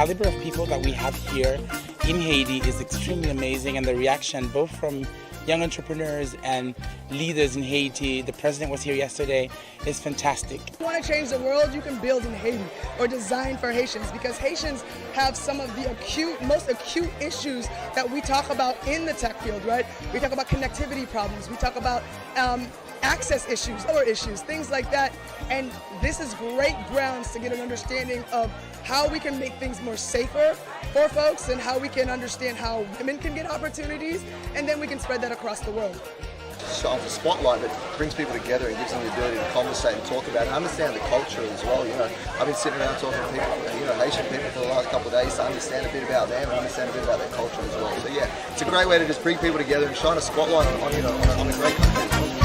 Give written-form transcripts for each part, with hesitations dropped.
caliber of people that we have here in Haiti is extremely amazing, and the reaction both from young entrepreneurs and leaders in Haiti, the president was here yesterday, is fantastic. If you want to change the world, you can build in Haiti or design for Haitians, because Haitians have some of the most acute issues that we talk about in the tech field, right? We talk about connectivity problems, we talk about access issues, other issues, things like that. And this is great grounds to get an understanding of how we can make things more safer for folks and how we can understand how women can get opportunities, and then we can spread that across the world. Shine the spotlight that brings people together and gives them the ability to conversate and talk about and understand the culture as well. You know, I've been sitting around talking to people, you know, Haitian people for the last couple of days to understand a bit about them and understand a bit about their culture as well. So yeah, it's a great way to just bring people together and shine a spotlight on, you know, on a great country as well.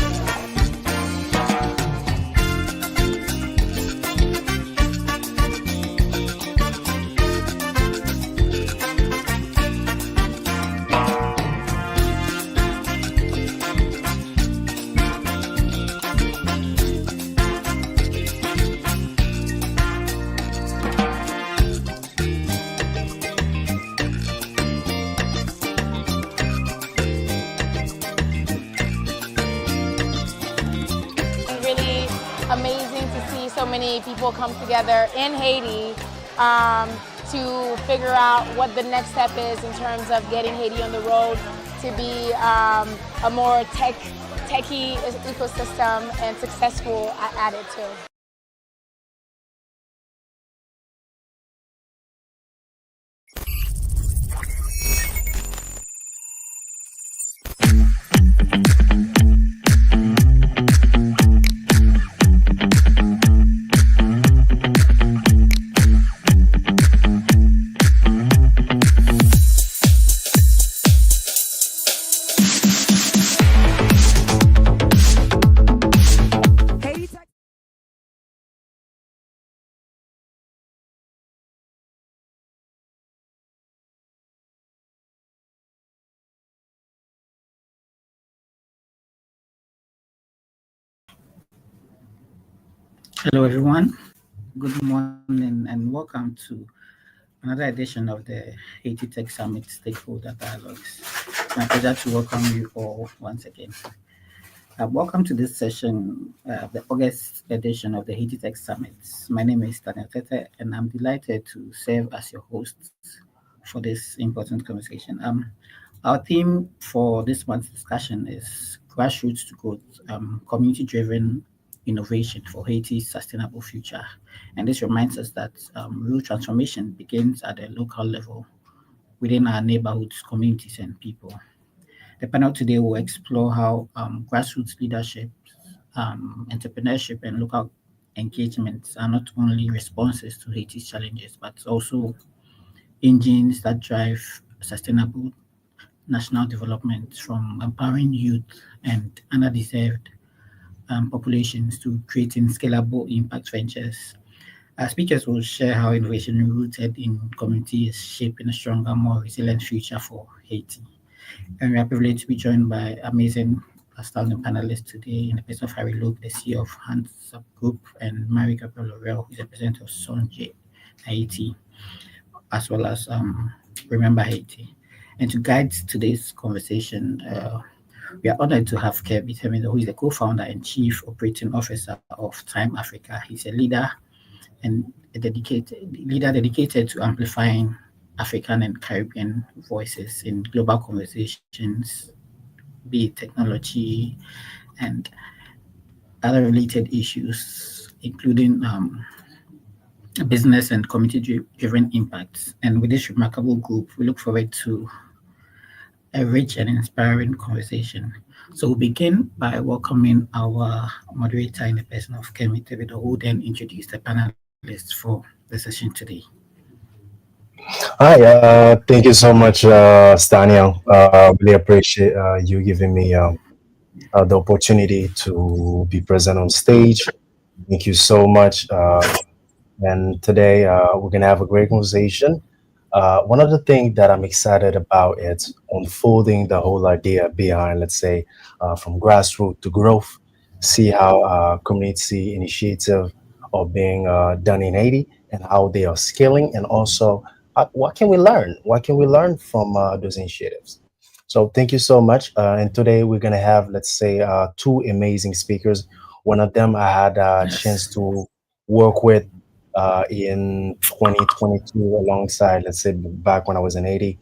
Amazing to see so many people come together in Haiti to figure out what the next step is in terms of getting Haiti on the road to be a more techy ecosystem and successful at it too. Hello, everyone. Good morning and welcome to another edition of the Haiti Tech Summit Stakeholder Dialogues. It's my pleasure to welcome you all once again. Welcome to this session, the August edition of the Haiti Tech Summit. My name is Daniel Tete, and I'm delighted to serve as your host for this important conversation. Our theme for this month's discussion is grassroots to growth, community-driven innovation for Haiti's sustainable future. And this reminds us that real transformation begins at the local level within our neighborhoods, communities, and people. The panel today will explore how grassroots leadership, entrepreneurship, and local engagements are not only responses to Haiti's challenges, but also engines that drive sustainable national development, from empowering youth and underdeserved populations to creating scalable impact ventures. Our speakers will share how innovation rooted in community is shaping a stronger, more resilient future for Haiti. And we are privileged to be joined by amazing, astounding panelists today in the person of Harry Luke, the CEO of Hands Up Group, and Marie Gabriel Laurel, who is the president of Sonje Haiti, as well as Remember Haiti. And to guide today's conversation, we are honored to have Kev Bitemido, who is the co-founder and chief operating officer of Time Africa. He's a leader and dedicated to amplifying African and Caribbean voices in global conversations, be it technology and other related issues, including business and community-driven impacts. And with this remarkable group, we look forward to a rich and inspiring conversation. So we'll begin by welcoming our moderator in the person of Kemi Tevido, who will then introduce the panelists for the session today. Hi, thank you so much, Staniel. Really appreciate you giving me the opportunity to be present on stage. Thank you so much. And today we're going to have a great conversation. One of the things that I'm excited about is unfolding the whole idea behind, let's say, from grassroots to growth, see how community initiative are being done in Haiti and how they are scaling, and also what can we learn? What can we learn from those initiatives? So thank you so much. And today we're gonna have, let's say, two amazing speakers. One of them I had a chance Yes. to work with in 2022 alongside, let's say, back when I was in Haiti,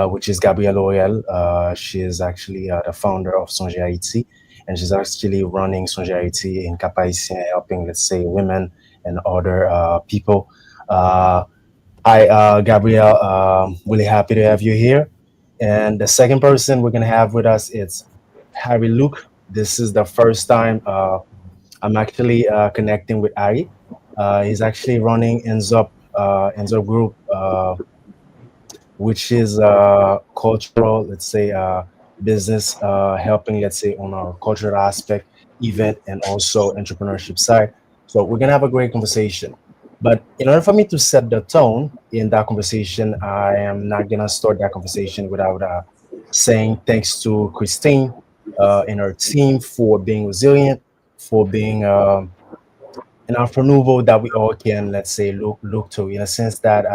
which is Gabrielle L'Oreal. She is actually the founder of Songe Haiti, and she's actually running Songe Haiti in Cap Haitien, helping, let's say, women and other people. Uh, Hi, Gabrielle. Really happy to have you here. And the second person we're gonna have with us is Harry Luke. This is the first time I'm actually connecting with Harry. He's actually running Ends Up Group, which is cultural, let's say, business, helping, let's say, on our cultural aspect, event, and also entrepreneurship side. So we're gonna have a great conversation. But in order for me to set the tone in that conversation, I am not gonna start that conversation without saying thanks to Christine and her team for being resilient, for being an entrepreneur that we all can, let's say, look to, in a sense that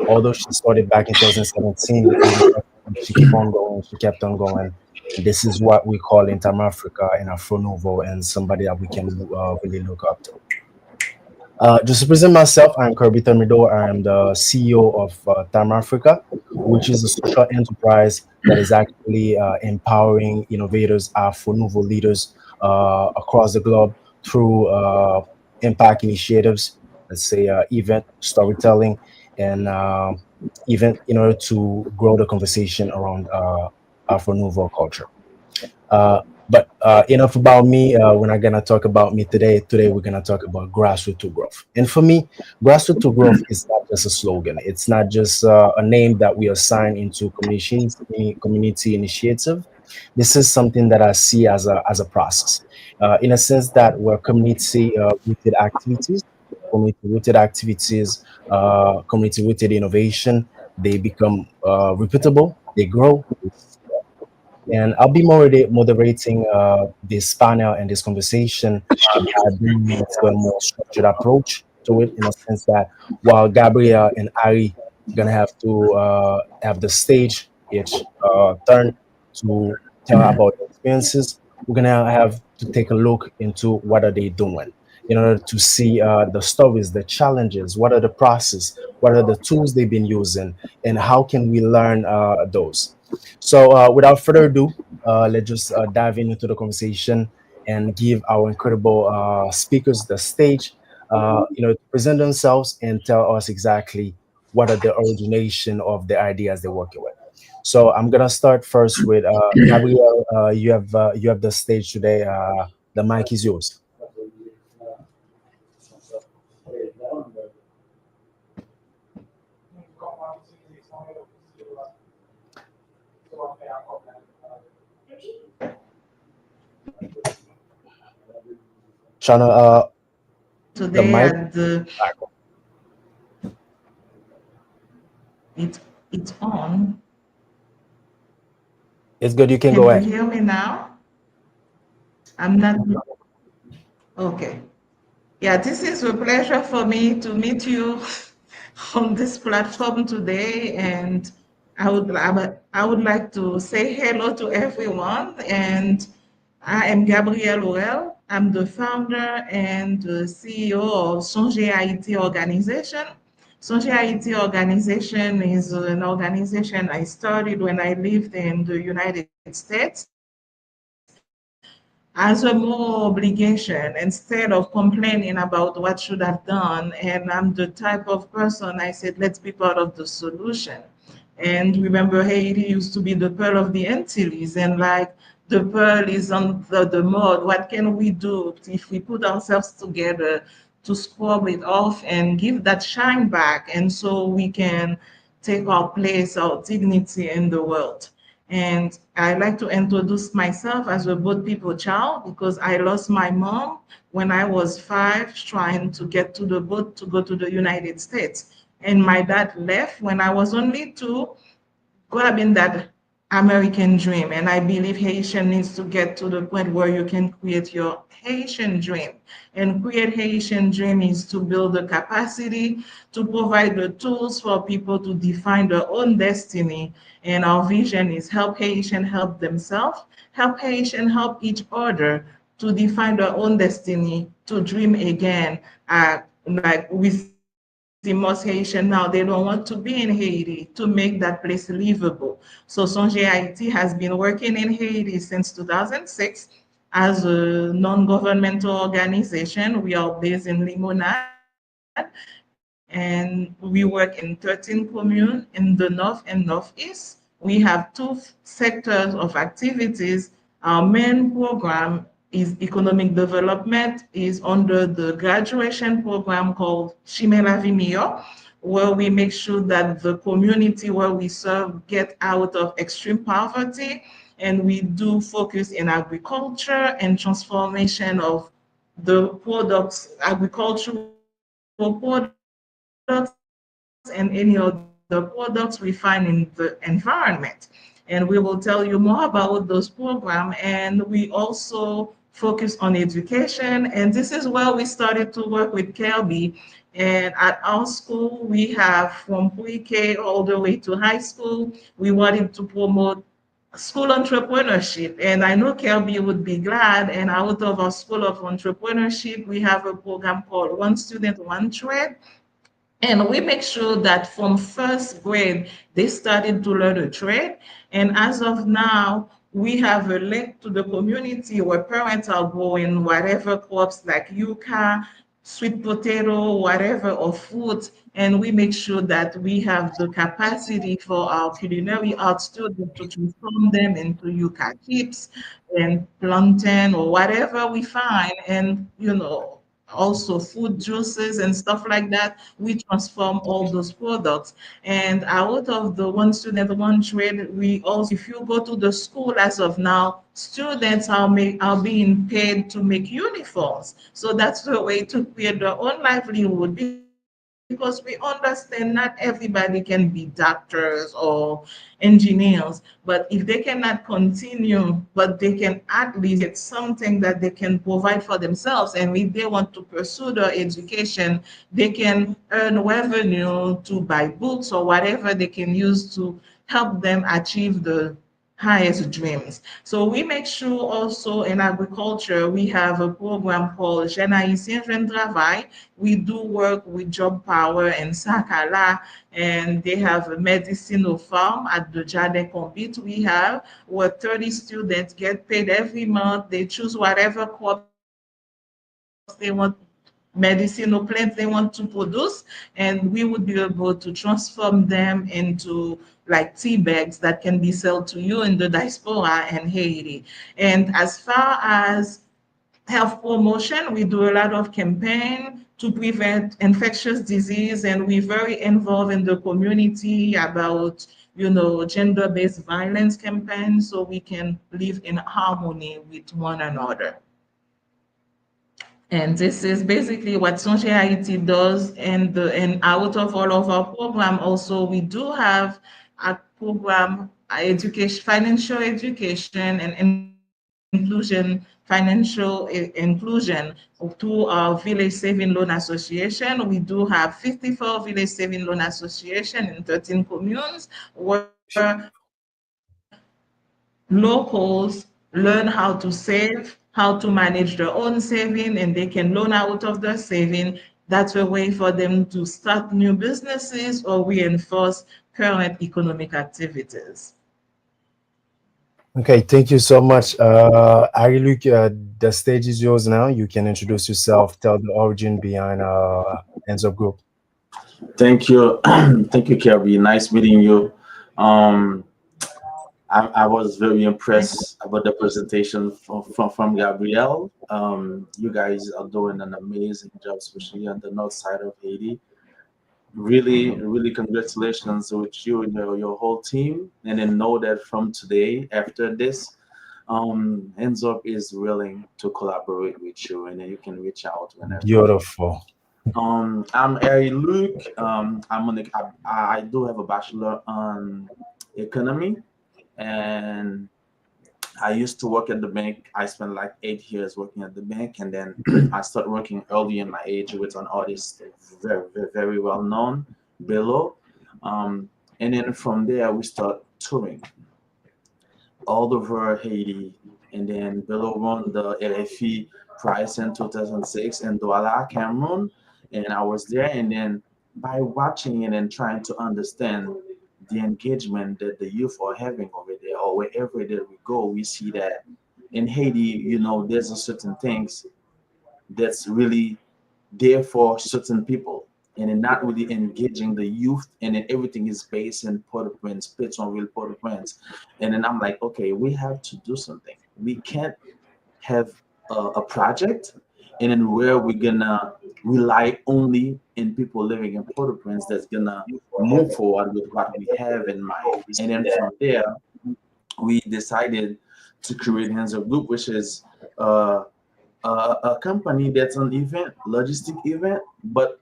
although she started back in 2017 with 80, she kept on going, she kept on going. And this is what we call in Time Africa an entrepreneur and somebody that we can really look up to. Just to present myself, I'm Kirby Thermidor. I am the CEO of Time Africa, which is a social enterprise that is actually empowering innovators, Afro Nouveau leaders across the globe through impact initiatives, let's say event storytelling, and event in order to grow the conversation around Afro Nouveau culture. Uh, but enough about me. We're not gonna talk about me today. Today we're gonna talk about grassroots to growth. And for me, grassroots to growth is not just a slogan. It's not just a name that we assign into community initiative. This is something that I see as a process, in a sense that we're community rooted activities, community rooted innovation. They become repeatable. They grow. And I'll be moderating this panel and this conversation by bringing, let's say, a more structured approach to it, in a sense that while Gabriel and Ari gonna have to have the stage each turn to tell about their experiences, we're gonna have to take a look into what are they doing in order to see the stories, the challenges, what are the process, what are the tools they've been using, and how can we learn those. So, without further ado, let's just dive into the conversation and give our incredible speakers the stage, to present themselves and tell us exactly what are the origination of the ideas they're working with. So, I'm gonna start first with Gabriel. You have the stage today. The mic is yours. Shana, the Today mic. and it it's on. It's good. You can Can go you ahead. hear me now? I'm not okay. Yeah, this is a pleasure for me to meet you on this platform today, and I would like to say hello to everyone. And I am Gabrielle Laurel. I'm the founder and the CEO of Songe Haiti organization. Songe Haiti organization is an organization I started when I lived in the United States as a moral obligation instead of complaining about what should have done. And I'm the type of person I said, let's be part of the solution. And remember, Haiti used to be the pearl of the Antilles, and like the pearl is on the mud. What can we do if we put ourselves together to scrub it off and give that shine back? And so we can take our place, our dignity in the world. And I like to introduce myself as a boat people child because I lost my mom when I was 5 trying to get to the boat to go to the United States. And my dad left when I was only 2, grabbing that American dream. And I believe Haitian needs to get to the point where you can create your Haitian dream. And create Haitian dream is to build the capacity to provide the tools for people to define their own destiny. And our vision is help Haitian help themselves, help Haitian help each other to define their own destiny, to dream again. Like we see most Haitian now, they don't want to be in Haiti to make that place livable. So Songe Haiti has been working in Haiti since 2006 as a non-governmental organization. We are based in Limonade, and we work in 13 communes in the north and northeast. We have two sectors of activities. Our main program is economic development, is under the graduation program called Chime la Vie Meilleure, where we make sure that the community where we serve get out of extreme poverty. And we do focus in agriculture and transformation of the products, agricultural products, and any other products we find in the environment. And we will tell you more about those programs. And we also focus on education. And this is where we started to work with Kelby. And at our school, we have from pre-K all the way to high school, we wanted to promote school entrepreneurship. And I know Kelby would be glad. And out of our school of entrepreneurship, we have a program called One Student, One Trade. And we make sure that from first grade, they started to learn a trade. And as of now, we have a link to the community where parents are growing whatever crops like yuca, sweet potato, whatever, or fruit. And we make sure that we have the capacity for our culinary arts students to transform them into yuca chips and plantain or whatever we find. And, also food juices and stuff like that, we transform all those products. And out of the One Student, One Trade, we also, if you go to the school as of now, students are being paid to make uniforms. So that's the way to create their own livelihood, because we understand not everybody can be doctors or engineers, but if they cannot continue, but they can at least get something that they can provide for themselves. And if they want to pursue their education, they can earn revenue to buy books or whatever they can use to help them achieve the highest dreams. So we make sure also in agriculture, we have a program called Jeunes Haïtiens Jeunes Travail. We do work with Job Power and Sakala, and they have a medicinal farm at the Jardin Combit we have, where 30 students get paid every month. They choose whatever crops they want, medicinal plants they want to produce, and we would be able to transform them into like tea bags that can be sold to you in the diaspora and Haiti. And as far as health promotion, we do a lot of campaign to prevent infectious disease, and we're very involved in the community about, gender-based violence campaigns, so we can live in harmony with one another. And this is basically what Songe Haiti does. And out of all of our program, also we do have a program, education, financial education and financial inclusion through our Village Saving Loan Association. We do have 54 Village Saving Loan Association in 13 communes where locals learn how to save, how to manage their own saving, and they can loan out of their saving. That's a way for them to start new businesses or reinforce current economic activities. Okay, thank you so much. Ari-Luc, the stage is yours now. You can introduce yourself, tell the origin behind Hands Up Group. Thank you. Thank you, Kelby. Nice meeting you. I was very impressed about the presentation from Gabrielle. You guys are doing an amazing job, especially on the north side of Haiti. Really, really congratulations with you and your whole team. And then know that from today, after this, Hands Up is willing to collaborate with you, and then you can reach out whenever. Beautiful. I'm Ari Luke. I do have a bachelor on economy, and I used to work at the bank. I spent like 8 years working at the bank, and then I started working early in my age with an artist very, very, very well known, Bello. Um, and then from there, we start touring all over Haiti. And then Bello won the LFE prize in 2006 in Douala, Cameroon. And I was there. And then by watching it and trying to understand the engagement that the youth are having over there, or wherever that we go, we see that in Haiti, there's a certain things that's really there for certain people, and then not really engaging the youth, and then everything is based in Port-au-Prince, Pétionville, Port-au-Prince. And then I'm like, okay, we have to do something. We can't have a project and then where we're gonna rely only in people living in Port-au-Prince that's gonna move forward with what we have in mind. And then from there, we decided to create Hands Up Group, which is uh, a company that's an event, logistic event, but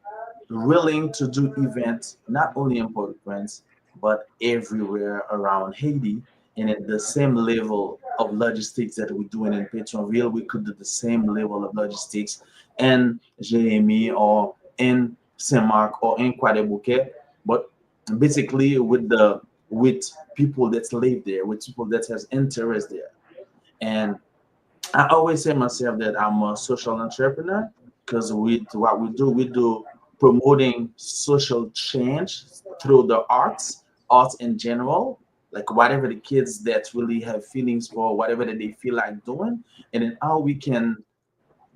willing to do events not only in Port-au-Prince but everywhere around Haiti. And at the same level of logistics that we're doing in Pétionville, we could do the same level of logistics in Jérémy or in Saint-Marc or in Croix-des-Bouquets, but basically with people that live there, with people that has interest there. And I always say myself that I'm a social entrepreneur because we do promoting social change through the arts in general, like whatever the kids that really have feelings for, whatever that they feel like doing, and then how we can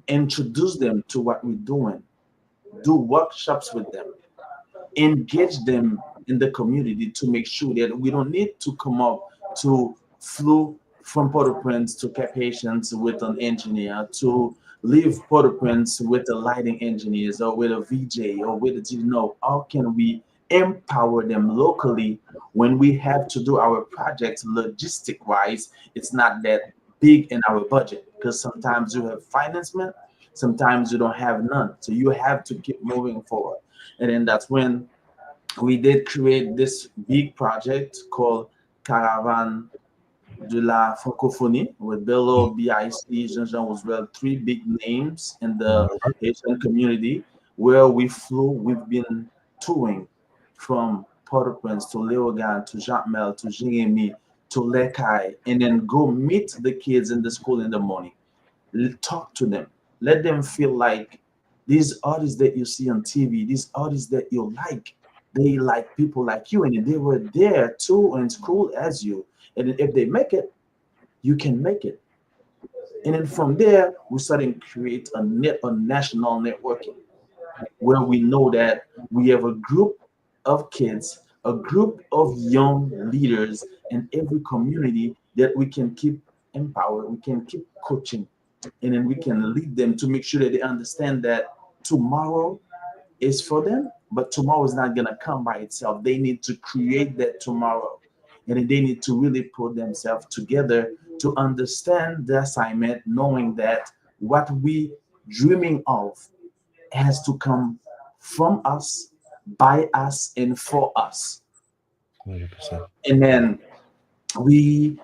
introduce them to what we're doing, do workshops with them, engage them in the community to make sure that we don't need to come up to flew from Port-au-Prince to Cap Haitians with an engineer, to leave Port-au-Prince with the lighting engineers or with a VJ or with a, how can we empower them locally when we have to do our projects logistic wise? It's not that big in our budget because sometimes you have financement, sometimes you don't have none. So you have to keep moving forward. And then that's when we did create this big project called Caravan de la Francophonie with Bello, BIC, Jean-Jean was well, three big names in the Haitian community where we've been touring from Port-au-Prince to Léogane to Jacmel to Jérémy to Lekai, and then go meet the kids in the school in the morning, talk to them, let them feel like these artists that you see on TV, these artists that you like, they like people like you, and they were there too in school as you. And if they make it, you can make it. And then from there, we started to create a national networking where we know that we have a group of kids, a group of young leaders in every community that we can keep empowered, we can keep coaching, and then we can lead them to make sure that they understand that tomorrow is for them, but tomorrow is not going to come by itself. They need to create that tomorrow. And then they need to really put themselves together to understand the assignment, knowing that what we dreaming of has to come from us, by us, and for us. 100%. And then we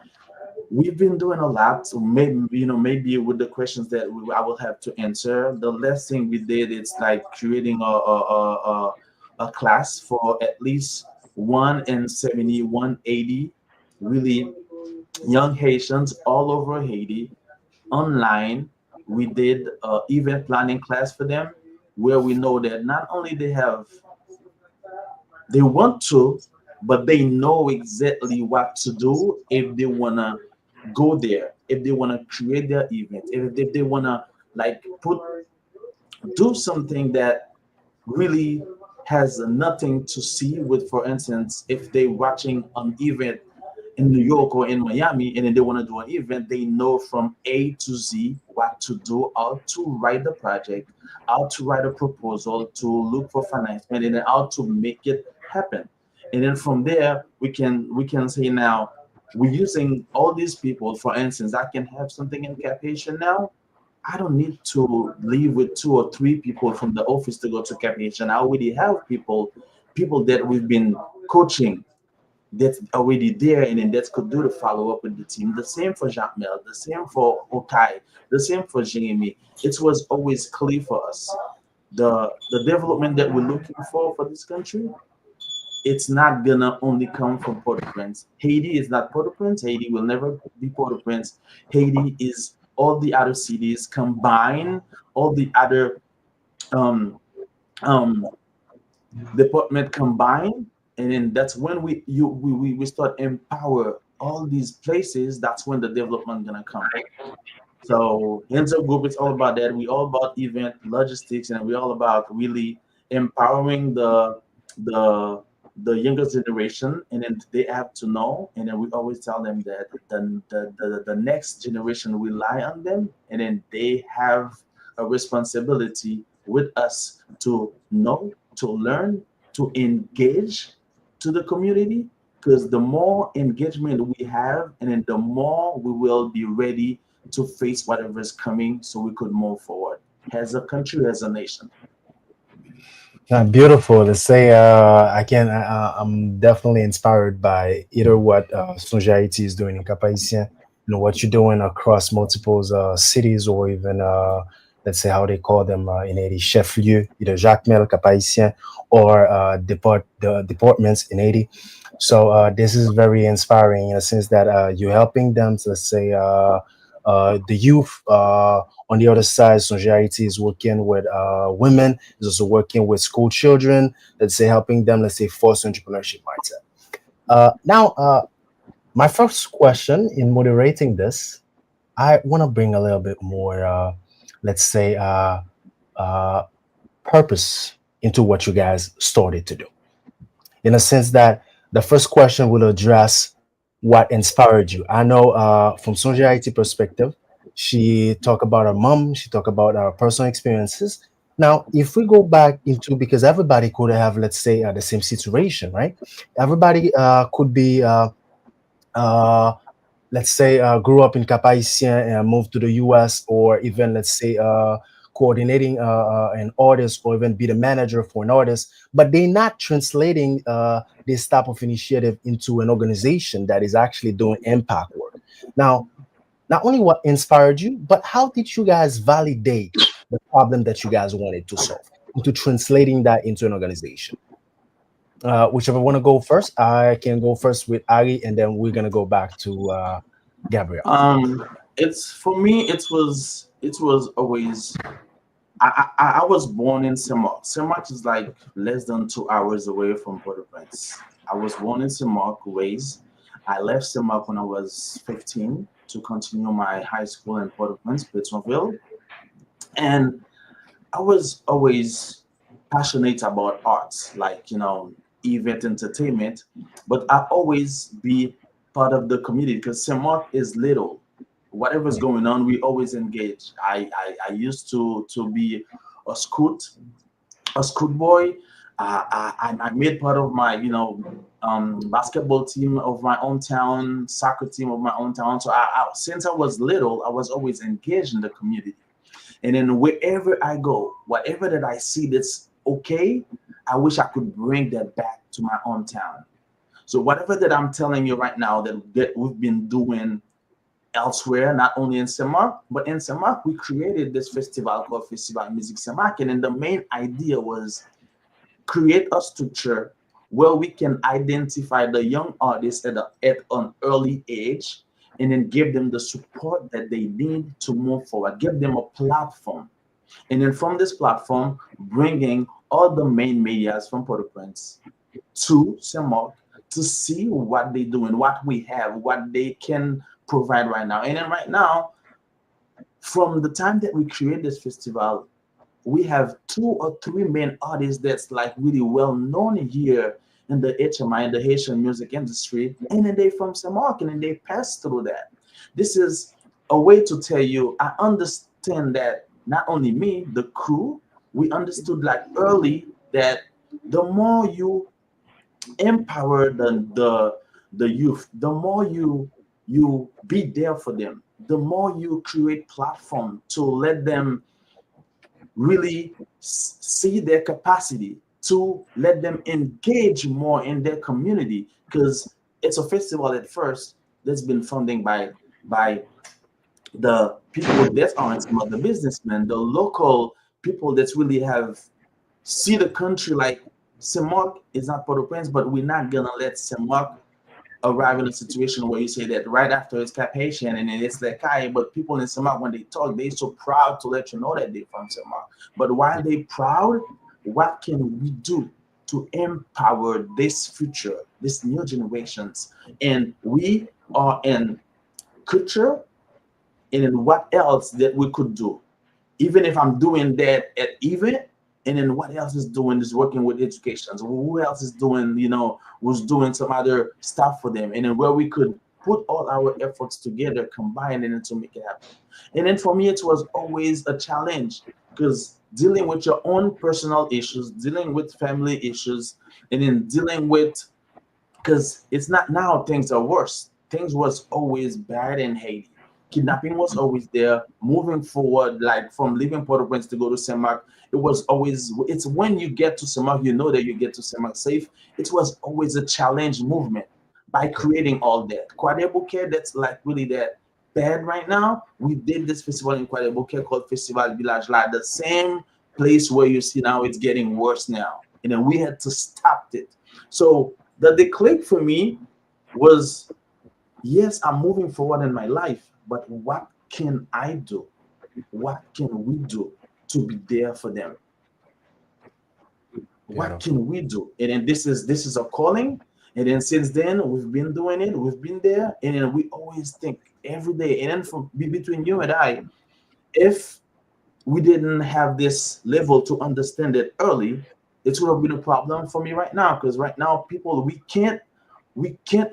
we've been doing a lot. So maybe with the questions that I will have to answer. The last thing we did is like creating a class for at least 170, 180 really young Haitians all over Haiti online. We did event planning class for them where we know that not only they want to, but they know exactly what to do if they wanna go there, if they wanna create their event, if they wanna like do something that really has nothing to see with, for instance, if they watching an event in New York or in Miami and then they want to do an event, they know from A to Z what to do, how to write the project, how to write a proposal, to look for financement, and then how to make it happen. And then from there, we can say now we're using all these people. For instance, I can have something in Cap Haitian now. I don't need to leave with two or three people from the office to go to Cap Haitian. I already have people that we've been coaching that's already there, and then that could do the follow up with the team. The same for Jacques Mel, the same for Okai, the same for Jeremy. It was always clear for us the development that we're looking for this country. It's not gonna only come from Port-au-Prince. Haiti is not Port-au-Prince. Haiti will never be Port-au-Prince. Haiti is all the other cities combined, all the other um, um, department combined, and then that's when we start empower all these places. That's when the development gonna come. So Hands Up Group is all about that. We all about event logistics, and we all about really empowering the the younger generation, and then they have to know. And then we always tell them that the next generation rely on them, and then they have a responsibility with us to know, to learn, to engage to the community. Because the more engagement we have, and then the more we will be ready to face whatever is coming so we could move forward as a country, as a nation. Beautiful to say. I'm definitely inspired by either what Sonjaiti is doing in Cap Haitien, what you're doing across multiple cities, or even let's say how they call them in Haiti, chef lieu, either Jacques Mel, Cap Haitien, or the departments in Haiti. So this is very inspiring in a sense that you're helping them. To, let's say the youth. On the other side, Sonjarity is working with women, is also working with school children, let's say helping them, let's say, force entrepreneurship mindset. Now, my first question in moderating this, I want to bring a little bit more, let's say, uh, purpose into what you guys started to do. In a sense that the first question will address what inspired you. I know from Sonja IT perspective, she talked about her mom, she talked about her personal experiences. Now, if we go back into, because everybody could have, let's say, the same situation, right? Everybody could be uh, let's say, grew up in Cap Haitien and moved to the US, or even, let's say, coordinating an artist, or even be the manager for an artist, but they're not translating this type of initiative into an organization that is actually doing impact work. Now, not only what inspired you, but how did you guys validate the problem that you guys wanted to solve into translating that into an organization? Whichever want to go first, I can go first with Ari, and then we're gonna go back to Gabriel. It's for me. It was always. I was born in Semak. Semak is like less than 2 hours away from Port-au-Prince. I was born in Semak, raised. I left Semak when I was 15 to continue my high school in Port-au-Prince, Pétionville, and I was always passionate about arts, like event entertainment, but I always be part of the community because Saint is little. Whatever's going on, we always engage. I used to be a scout, a scout boy. I made part of my basketball team of my own town, soccer team of my own town. So since I was little, I was always engaged in the community. And then wherever I go, whatever that I see that's okay, I wish I could bring that back to my own town. So whatever that I'm telling you right now that we've been doing elsewhere, not only in Semak, but in Semak, we created this festival called Festival Music Semak. And then the main idea was create a structure where we can identify the young artists at an early age, and then give them the support that they need to move forward, give them a platform. And then from this platform, bringing all the main medias from Port-au-Prince to Semak to see what they're doing, what we have, what they can provide right now. And then right now, from the time that we create this festival, we have 2 or 3 main artists that's like really well known here in the HMI, in the Haitian music industry, and then they from Samark, and then they pass through that. This is a way to tell you, I understand that not only me, the crew, we understood like early that the more you empower the youth, the more you be there for them, the more you create platform to let them really see their capacity, to let them engage more in their community, because it's a festival at first that's been funded by the people that are in some of the businessmen, the local people that really have see the country like Saint Mark is not Port-au-Prince, but we're not gonna let Saint Mark arrive in a situation where you say that right after it's Cap Haitian and then it's like Kai, but people in Saint Mark when they talk, they're so proud to let you know that they're from Saint Mark. But while they proud, what can we do to empower this future, this new generations? And we are in culture, and then what else that we could do? Even if I'm doing that at event, and then what else is doing is working with education. So who else is doing, who's doing some other stuff for them, and then where we could put all our efforts together, combine it to make it happen. And then for me, it was always a challenge because dealing with your own personal issues, dealing with family issues, and then dealing with because it's not now things are worse. Things was always bad in Haiti. Kidnapping was always there. Moving forward, like from leaving Port-au-Prince to go to Saint Mark, it was always. It's when you get to Saint Mark, you know that you get to Saint Mark safe. It was always a challenge movement by creating all that. Quadruple that's like really that bad right now. We did this festival in Quadruple called Festival Village La, the same place where you see now it's getting worse now, and then we had to stop it. So the click for me was yes, I'm moving forward in my life, but what can I do? What can we do to be there for them? What can we do? And then this is a calling. And then since then we've been doing it, we've been there, and then we always think every day. And then between you and I, if we didn't have this level to understand it early, it would have been a problem for me right now. Because right now, people, we can't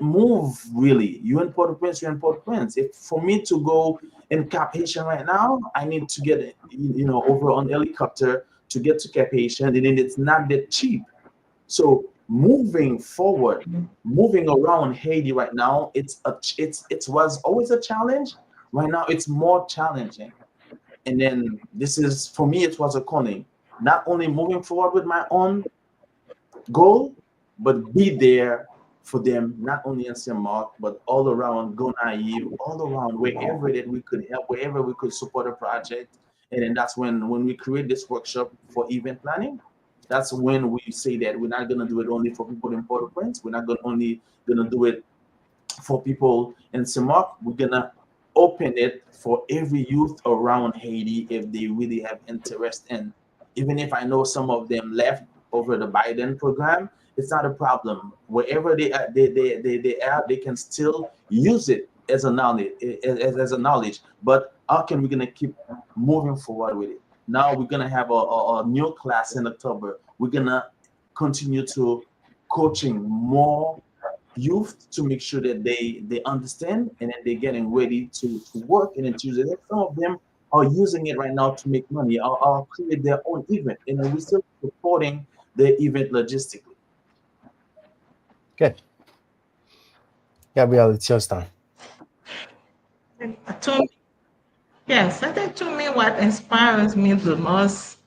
move really. You in Port-au-Prince, you're in Port-au-Prince. If for me to go in Cap Haitian right now, I need to get over on helicopter to get to Cap Haitian, and then it's not that cheap. So moving forward, moving around Haiti right now, it was always a challenge. Right now, it's more challenging. And then this is for me, it was a calling. Not only moving forward with my own goal, but be there for them, not only in Saint Mark, but all around Go Naive, all around wherever that we could help, wherever we could support a project. And then that's when we create this workshop for event planning. That's when we say that we're not gonna do it only for people in Port-au-Prince. We're not gonna do it for people in Saint Mark. We're gonna open it for every youth around Haiti if they really have interest in. Even if I know some of them left over the Biden program, it's not a problem. Wherever they can still use it as a knowledge, as a knowledge. But how can we gonna keep moving forward with it? Now we're gonna have a new class in October. We're gonna continue to coaching more youth to make sure that they understand and then they're getting ready to work and then to use it. Some of them are using it right now to make money or create their own event, and then we're still supporting the event logistically. Good. Gabrielle, it's your turn. To, yes, I think to me what inspires me the most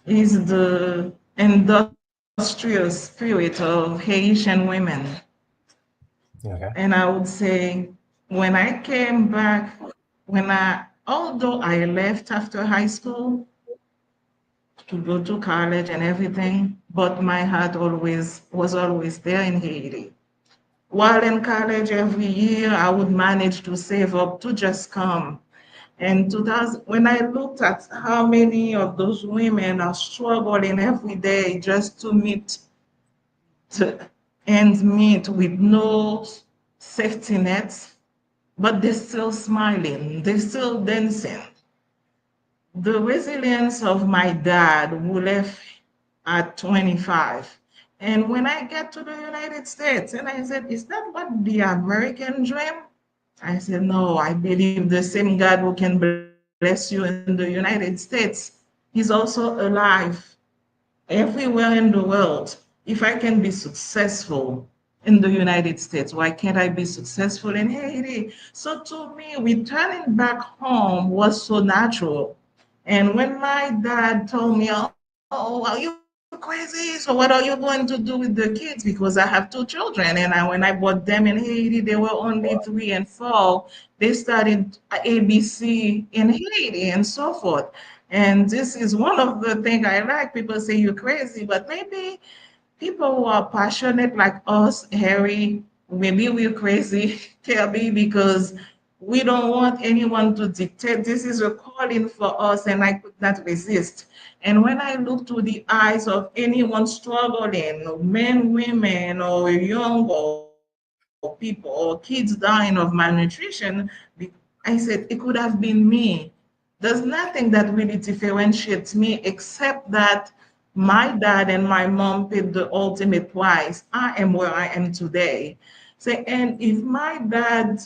is the industrious spirit of Haitian women. Okay. And I would say when I came back, although I left after high school to go to college and everything, but my heart was always there in Haiti. While in college every year, I would manage to save up to just come. And 2000, when I looked at how many of those women are struggling every day just to end meet with no safety nets, but they're still smiling, they're still dancing. The resilience of my dad who left at 25. And when I get to the United States, and I said, is that what the American dream? I said, no, I believe the same God who can bless you in the United States, he's also alive everywhere in the world. If I can be successful in the United States, why can't I be successful in Haiti? So to me, returning back home was so natural. And when my dad told me, oh, well, you crazy. So what are you going to do with the kids? Because I have two children, and when I bought them in Haiti, they were only 3 and 4. They studied ABC in Haiti and so forth. And this is one of the things I like. People say you're crazy, but maybe people who are passionate like us, Harry, maybe we're crazy, Kirby, because we don't want anyone to dictate. This is a calling for us, and I could not resist. And when I look to the eyes of anyone struggling, men, women, or young or people or kids dying of malnutrition, I said it could have been me. There's nothing that really differentiates me except that my dad and my mom paid the ultimate price. I am where I am today. Say, and if my dad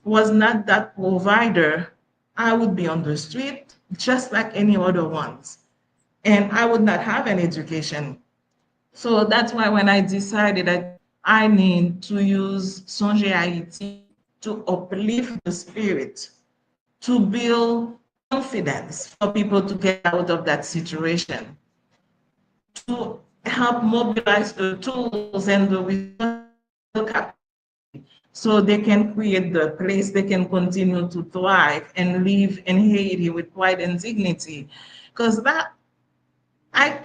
was not that provider, I would be on the street just like any other ones. And I would not have an education. So that's why when I decided that I need to use Songe Haiti to uplift the spirit, to build confidence for people to get out of that situation, to help mobilize the tools and the resources so they can create the place they can continue to thrive and live in Haiti with pride and dignity. Because that I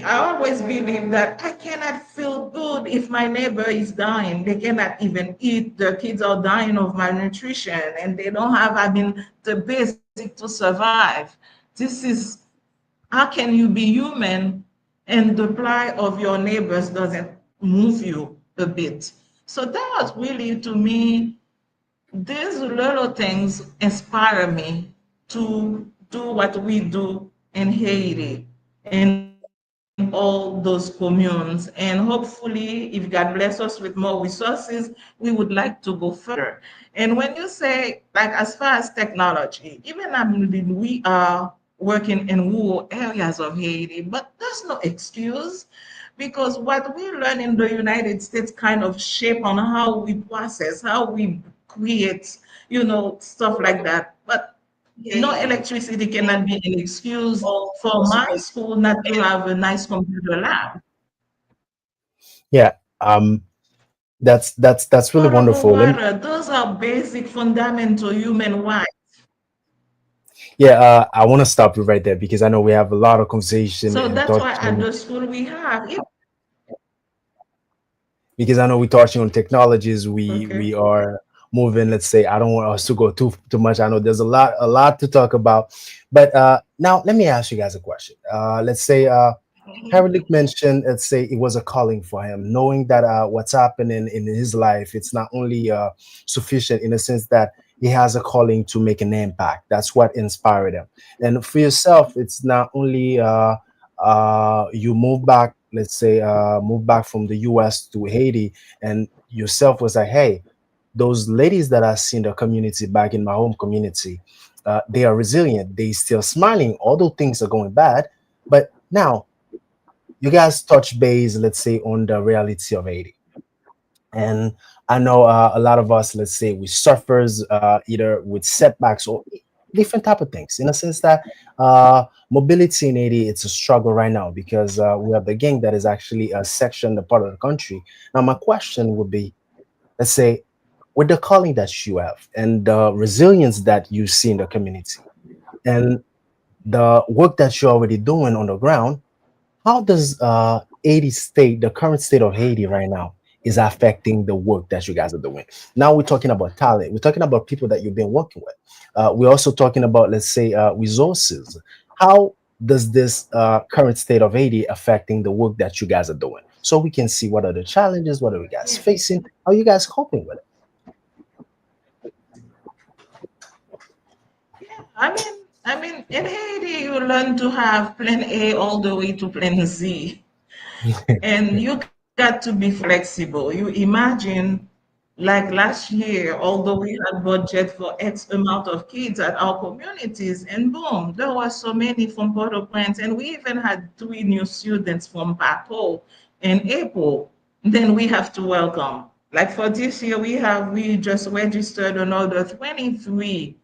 always believe that I cannot feel good if my neighbor is dying. They cannot even eat. The kids are dying of malnutrition and they don't have, the basic to survive. This is, how can you be human and the plight of your neighbors doesn't move you a bit? So that was really, to me, these little things inspire me to do what we do in Haiti, in all those communes. And hopefully, if God bless us with more resources, we would like to go further. And when you say, like, as far as technology, even we are working in rural areas of Haiti, but there's no excuse, because what we learn in the United States kind of shape on how we process, how we create, stuff like that. But no, electricity cannot be an excuse for my school not to have a nice computer lab. Yeah, um, that's really Portable wonderful. water, those are basic fundamental human rights. Yeah, I want to stop you right there because I know we have a lot of conversation So and that's why at touching, the school we have. because I know we're touching on technologies. We Okay. are moving. Let's say I don't want us to go too much. I know there's a lot to talk about, but now let me ask you guys a question. Let's say Harold mentioned, let's say it was a calling for him, knowing that what's happening in his life, it's not only sufficient in the sense that he has a calling to make an impact. That's what inspired him. And for yourself, it's not only you move back, let's say, move back from the US to Haiti, and yourself was like, hey, those ladies that I see in the community back in my home community, they are resilient. They still smiling, although things are going bad. But now you guys touch base, let's say, on the reality of Haiti. And I know a lot of us, let's say, we suffers either with setbacks or different type of things. In a sense that mobility in Haiti, it's a struggle right now because we have the gang that is actually a section, a part of the country. Now, my question would be, let's say, with the calling that you have and the resilience that you see in the community and the work that you're already doing on the ground, how does Haiti state, the current state of Haiti right now, is affecting the work that you guys are doing? Now we're talking about talent. We're talking about people that you've been working with. We're also talking about, let's say, resources. How does this current state of Haiti affecting the work that you guys are doing? So we can see what are the challenges, what are you guys facing, how you guys coping with it? I mean, in Haiti, you learn to have plan A all the way to plan Z. And you got to be flexible. You imagine, like last year, although we had budget for X amount of kids at our communities, and boom, there were so many from Port-au-Prince, and we even had 3 new students from Paco in April. Then we have to welcome. Like for this year, we just registered another 23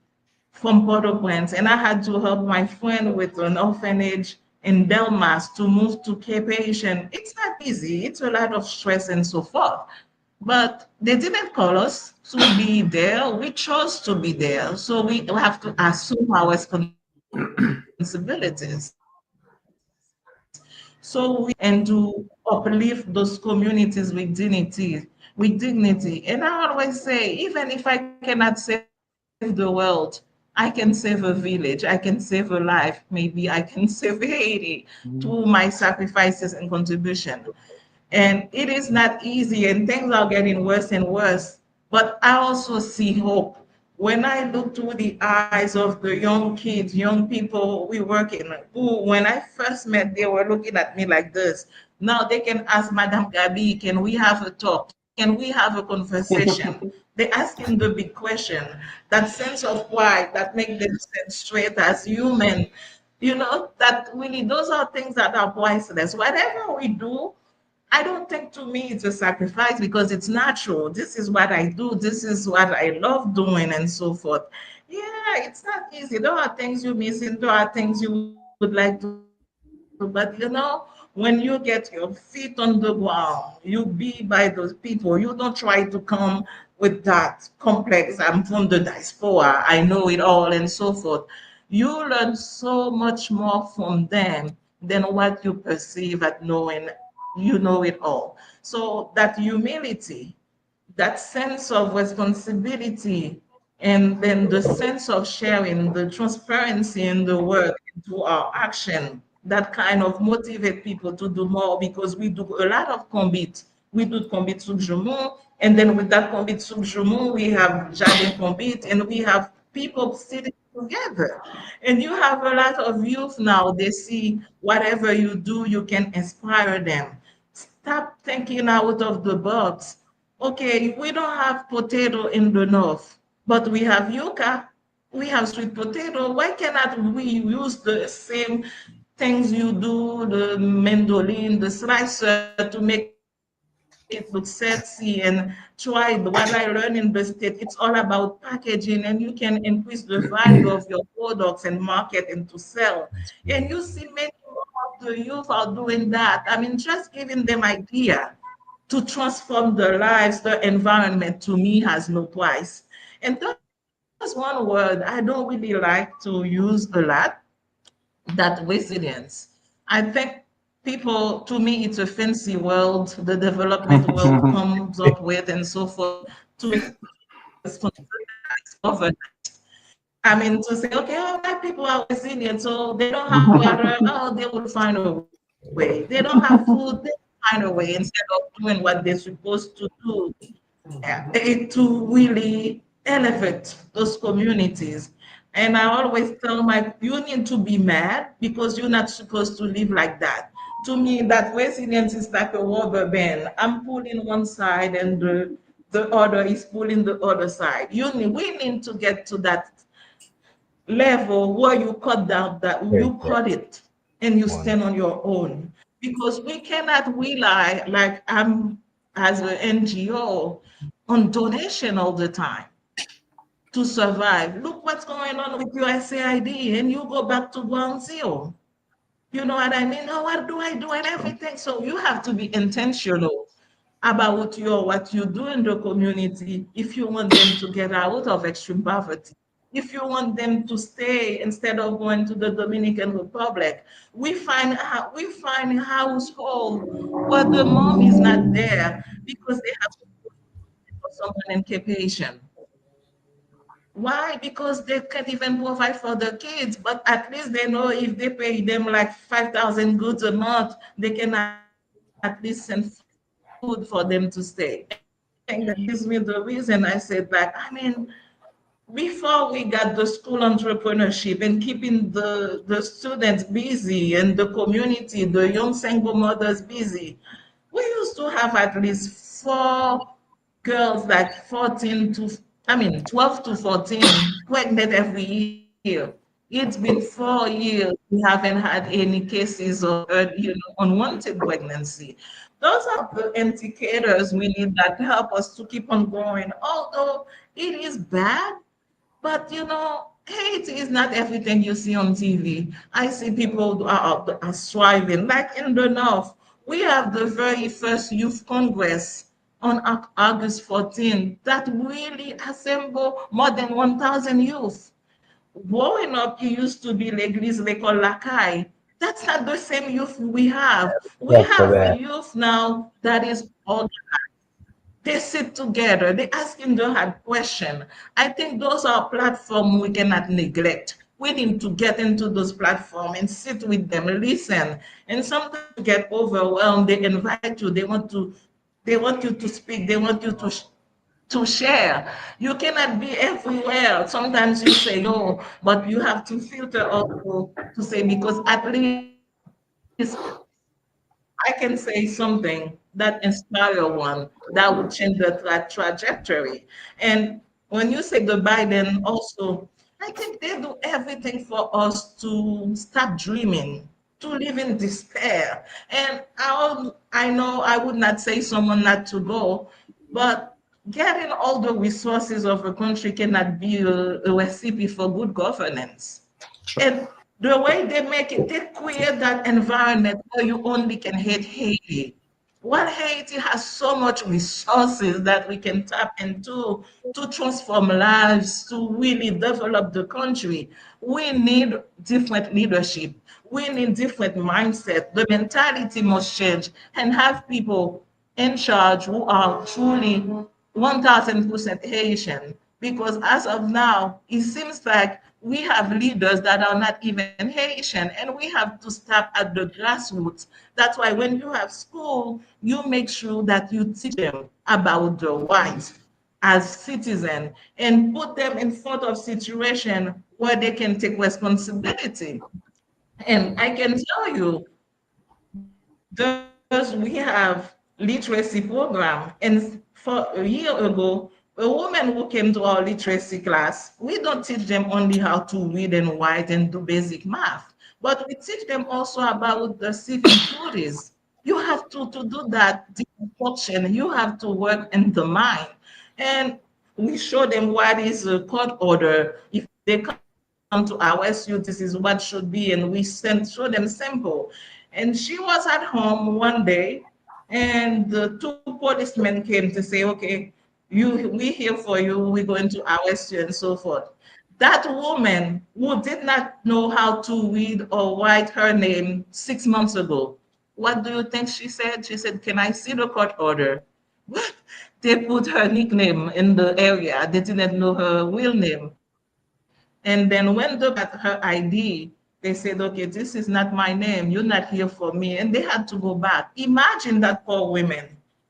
from Port-au-Prince, and I had to help my friend with an orphanage in Delmas to move to Cape Haitian. It's not easy. It's a lot of stress and so forth. But they didn't call us to be there. We chose to be there. So we have to assume our responsibilities. So we and to uplift those communities with dignity, with dignity. And I always say, even if I cannot save the world, I can save a village, I can save a life, maybe I can save Haiti through my sacrifices and contribution. And it is not easy, and things are getting worse and worse. But I also see hope. When I look through the eyes of the young kids, young people we work in, who, when I first met, they were looking at me like this. Now they can ask Madame Gabi, can we have a talk? Can we have a conversation? They asking the big question, that sense of pride that make them stand straight as human. That really, those are things that are priceless. Whatever we do, I don't think to me it's a sacrifice because it's natural. This is what I do. This is what I love doing and so forth. Yeah, it's not easy. There are things you miss and there are things you would like to do. But when you get your feet on the ground, you be by those people. You don't try to come with that complex. I'm from the diaspora. I know it all and so forth. You learn so much more from them than what you perceive at knowing you know it all. So that humility, that sense of responsibility, and then the sense of sharing, the transparency in the work into our action, that kind of motivate people to do more because we do a lot of combit. We do combit subjumu, and then with that combit subjumu, we have jardin combit, and we have people sitting together. And you have a lot of youth now, they see whatever you do, you can inspire them. Stop thinking out of the box. Okay, we don't have potato in the north, but we have yuca, we have sweet potato. Why cannot we use the same things you do, the mandolin, the slicer, to make it look sexy and try what I learned in the state? It's all about packaging, and you can increase the value of your products and market and to sell. And you see many of the youth are doing that. I mean, just giving them idea to transform their lives, the environment, to me has no price. And there's one word I don't really like to use a lot, that resilience. I think people, to me, it's a fancy world, the development world comes up with and so forth to responsibilize overnight. I mean, to say, okay, oh, black people are resilient, so they don't have water, oh, they will find a way. They don't have food, they will find a way instead of doing what they're supposed to do to really elevate those communities. And I always tell my, you need to be mad because you're not supposed to live like that. To me, that resilience is like a rubber band. I'm pulling one side and the other is pulling the other side. We need to get to that level where you cut down, that Great, you yeah. cut it and you One. stand on your own, because we cannot rely, like I'm as an NGO, on donation all the time to survive. Look what's going on with USAID, and you go back to ground zero. You know what I mean? Oh, what do I do and everything? So you have to be intentional about what you do in the community if you want them to get out of extreme poverty. If you want them to stay instead of going to the Dominican Republic, we find household where the mom is not there because they have to put for someone in Cape Haitian. Why? Because they can't even provide for the kids, but at least they know if they pay them like 5,000 goods a month, they can at least send food for them to stay. And that gives me the reason I said, like, I mean, before we got the school entrepreneurship and keeping the students busy and the community, the young single mothers busy, we used to have at least four girls like 14 to, I mean, 12 to 14 pregnant every year. It's been 4 years. We haven't had any cases of, unwanted pregnancy. Those are the indicators we need that help us to keep on going. Although it is bad, but Haiti is not everything you see on TV. I see people are striving. Like in the North, we have the very first Youth Congress on August 14 that really assembled more than 1,000 youth. Growing up, you used to be l'église, l'école, la caille. That's not the same youth we have. We Thanks for have that. youth now that is organized. They sit together, they asking the hard question. I think those are platforms we cannot neglect. We need to get into those platforms and sit with them, listen. And sometimes you get overwhelmed. They invite you. They want you to speak. They want you to share. You cannot be everywhere. Sometimes you say no, but you have to filter also to say because at least I can say something that inspire one that would change the trajectory. And when you say the Biden also, I think they do everything for us to stop dreaming, to live in despair. And I know I would not say someone not to go, but getting all the resources of a country cannot be a recipe for good governance. And the way they make it, they create that environment where you only can hate Haiti. While Haiti has so much resources that we can tap into to transform lives, to really develop the country, we need different leadership. We need different mindset. The mentality must change and have people in charge who are truly 1,000% Haitian. Because as of now, it seems like we have leaders that are not even Haitian, and we have to start at the grassroots. That's why when you have school, you make sure that you teach them about the rights as citizens and put them in front of situation where they can take responsibility. And I can tell you, we have literacy program, and for a year ago, a woman who came to our literacy class, we don't teach them only how to read and write and do basic math, but we teach them also about the civic duties. You have to do that function. You have to work in the mind. And we show them what is a court order. If they come to our SU, this is what should be, and we show them simple. And she was at home one day, and the two policemen came to say, okay, we here for you, we're going to arrest you and so forth. That woman who did not know how to read or write her name 6 months ago, what do you think she said? She said, can I see the court order? They put her nickname in the area. They didn't know her real name. And then when they got her ID, they said, okay, this is not my name. You're not here for me. And they had to go back. Imagine that poor woman.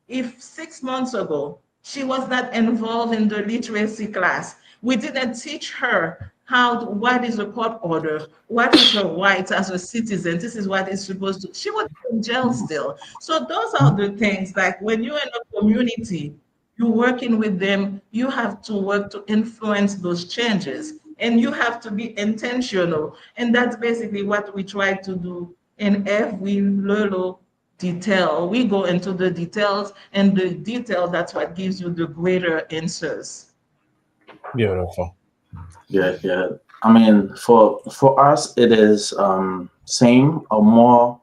If 6 months ago, she was not involved in the literacy class, we didn't teach her what is a court order, what is her rights as a citizen, this is what is supposed to, she would be in jail still. So those are the things, like when you're in a community, you're working with them, you have to work to influence those changes, and you have to be intentional. And that's basically what we try to do in every little detail. We go into the details, and the detail, that's what gives you the greater answers. Beautiful. Yeah, yeah. I mean, for us, it is same or more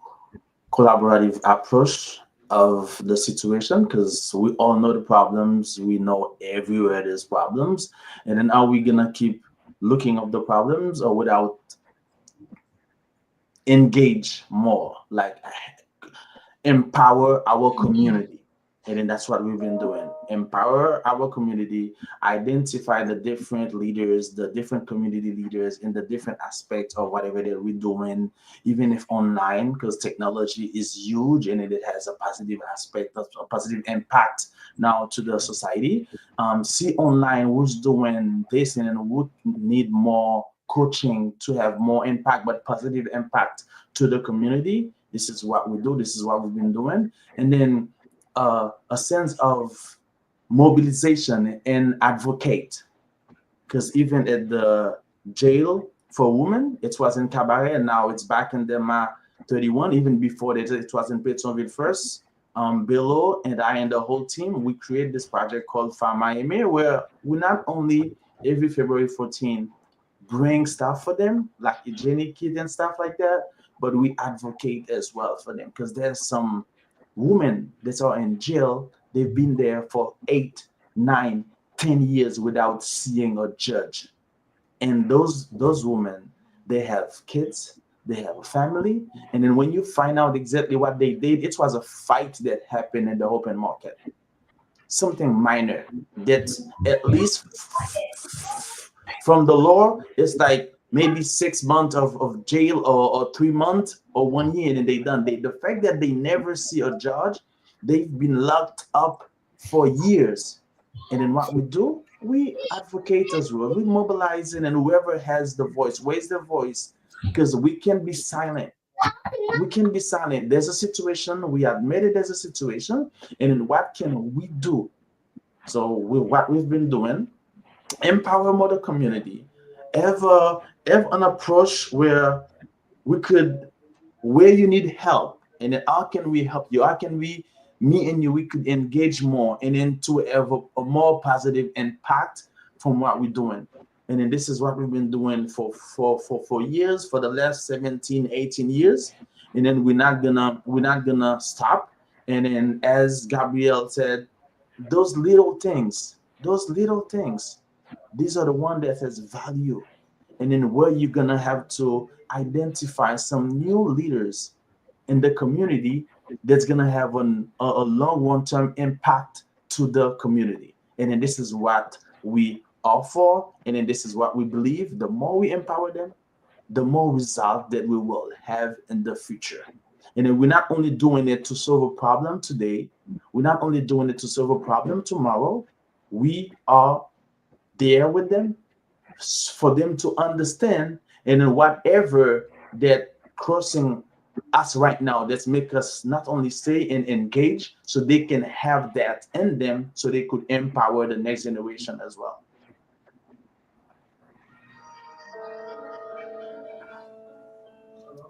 collaborative approach of the situation because we all know the problems. We know everywhere there's problems, and then are we gonna keep looking up the problems or without engage more, like empower our community? And then that's what we've been doing. Empower our community, identify the different leaders, the different community leaders in the different aspects of whatever that we're doing, even if online, because technology is huge and it has a positive aspect, a positive impact now to the society. See online who's doing this and who need more coaching to have more impact, but positive impact to the community. This is what we do. This is what we've been doing. And then a sense of mobilization and advocate, because even at the jail for women, it was in Cabaret, and now it's back in Dema 31. Even before that, it was in Pétionville first. Below and I and the whole team, we created this project called Fama Aimé, where we not only every February 14 bring stuff for them, like hygienic kit and stuff like that, but we advocate as well for them because there's some women that are in jail. They've been there for 8, 9, 10 years without seeing a judge, and those women, they have kids, they have a family, and then when you find out exactly what they did, it was a fight that happened in the open market, something minor that at least from the law it's like maybe 6 months of jail, or 3 months or 1 year, and they done. The fact that they never see a judge, they've been locked up for years. And then what we do, we advocate as well, we mobilize it, and whoever has the voice, raise their voice, because we can be silent. We can be silent. There's a situation, we admit it as a situation, and then what can we do? So what we've been doing, empower more the community, ever have an approach where we could, where you need help, and then how can we help you, how can we, me and you, we could engage more, and then to have a more positive impact from what we're doing. And then this is what we've been doing for years, for the last 17, 18 years. And then we're not gonna stop. And then as Gabrielle said, those little things, these are the one that has value. And then where you're gonna have to identify some new leaders in the community that's gonna have a long term impact to the community. And then this is what we are for, and then this is what we believe. The more we empower them, the more result that we will have in the future. And then we're not only doing it to solve a problem today, we're not only doing it to solve a problem tomorrow, we are there with them for them to understand. And then whatever that crossing us right now, that's make us not only stay and engage, so they can have that in them, so they could empower the next generation as well.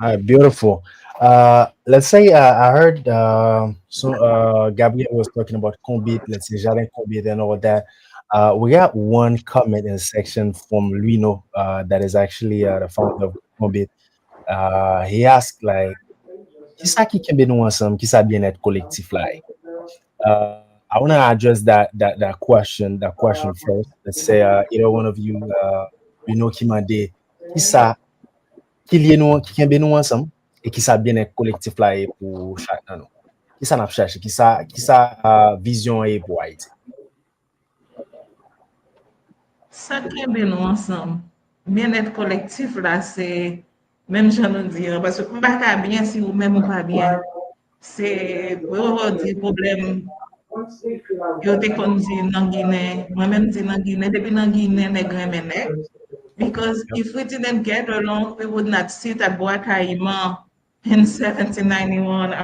All right, beautiful. Let's say I heard Gabriel was talking about Combit, let's say Jardin Combit and all that. We got one comment in the section from Luino, that is actually the founder of Combit. He asked like, qui ça qui kembe nou ensemble, qui ça bien-être collectif là? I want to address that question first. Let's say either one of you, qui m'a dit, qui ça qui lié nous, qui kembe nous ensemble, et qui ça bien-être collectif là est pour chacun nous. Qui ça n'a cherché, qui ça vision est pour Haïti. Ça qui est bien ensemble, bien-être collectif là, c'est même j'en dire parce que on pas bien si ou même ou pas bien. C'est pour dire problème. Yo te kon di nan Guinée, moi-même di nan Guinée, depuis nan Guinée, nèg reme nèg. Because if we didn't get along, we would not sit at Boacaima in 1791,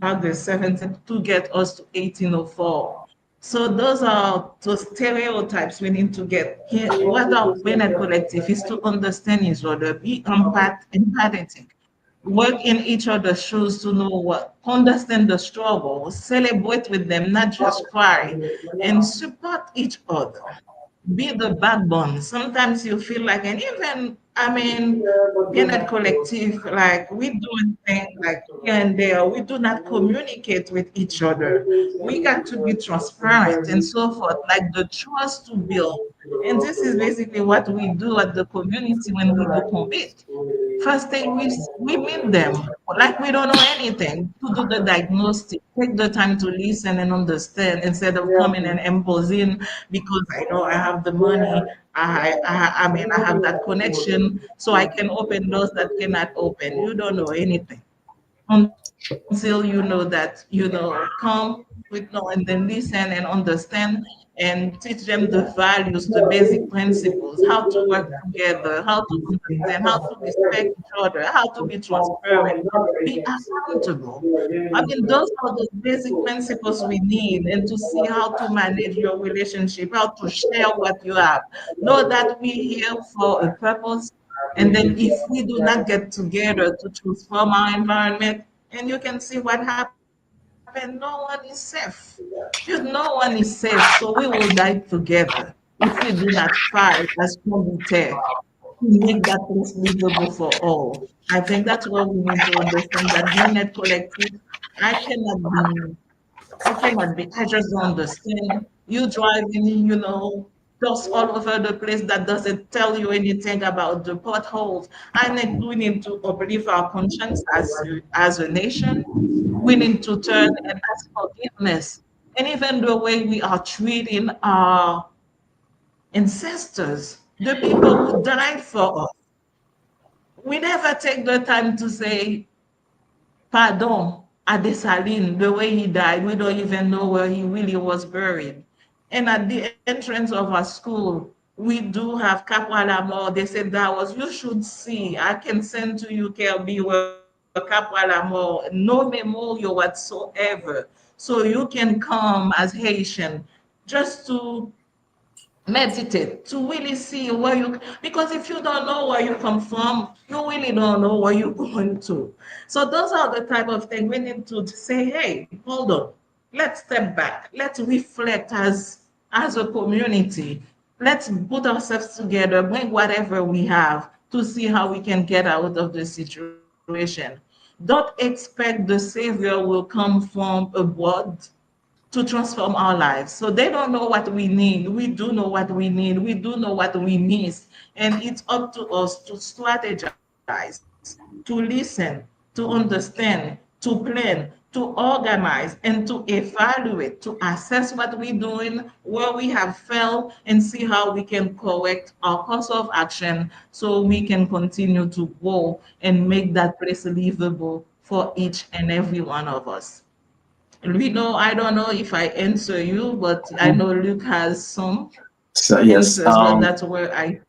August 17, to get us to 1804. So those are those stereotypes we need to get. What our Bennett Collective is to understand each other, be empathetic, work in each other's shoes to know what, understand the struggle, celebrate with them, not just cry, and support each other. Be the backbone. Sometimes you feel like, and even, I mean, in a collective, like we doing things like here and there, we do not communicate with each other. We got to be transparent and so forth, like the trust to build. And this is basically what we do at the community when we do commit. First thing we meet them like we don't know anything to do the diagnostic. Take the time to listen and understand instead of coming and imposing because I know I have the money. I mean I have that connection, so I can open doors that cannot open. You don't know anything until you know that come with no and then listen and understand and teach them the values, the basic principles, how to work together, how to understand, how to respect each other, how to be transparent, be accountable. I mean, those are the basic principles we need, and to see how to manage your relationship, how to share what you have. Know that we're here for a purpose, and then if we do not get together to transform our environment, and you can see what happened, no one is safe. Just no one is safe. So we will die together if we do not fight as community. make that place livable for all. I think that's what we need to understand, that being a collective, I cannot be I just don't understand. You driving, dust all over the place that doesn't tell you anything about the potholes. I think we need to uplift our conscience as a nation. We need to turn and ask forgiveness. And even the way we are treating our ancestors, the people who died for us, we never take the time to say, pardon, Adesaline, the way he died, we don't even know where he really was buried. And at the entrance of our school, we do have Kapwala. They said that was, you should see. I can send to you, Kelby, where Kapwala, no memorial whatsoever. So you can come as Haitian just to meditate, to really see where you, because if you don't know where you come from, you really don't know where you're going to. So those are the type of things we need to say, hey, hold on, let's step back, let's reflect as a community, let's put ourselves together, bring whatever we have to see how we can get out of the situation. Don't expect the savior will come from abroad to transform our lives. So they don't know what we need. We do know what we need. We do know what we miss. And it's up to us to strategize, to listen, to understand, to plan, to organize, and to evaluate, to assess what we're doing, where we have failed, and see how we can correct our course of action so we can continue to grow and make that place livable for each and every one of us. We know, I don't know if I answer you, but I know Luke has some So yes, answers, but that's where I.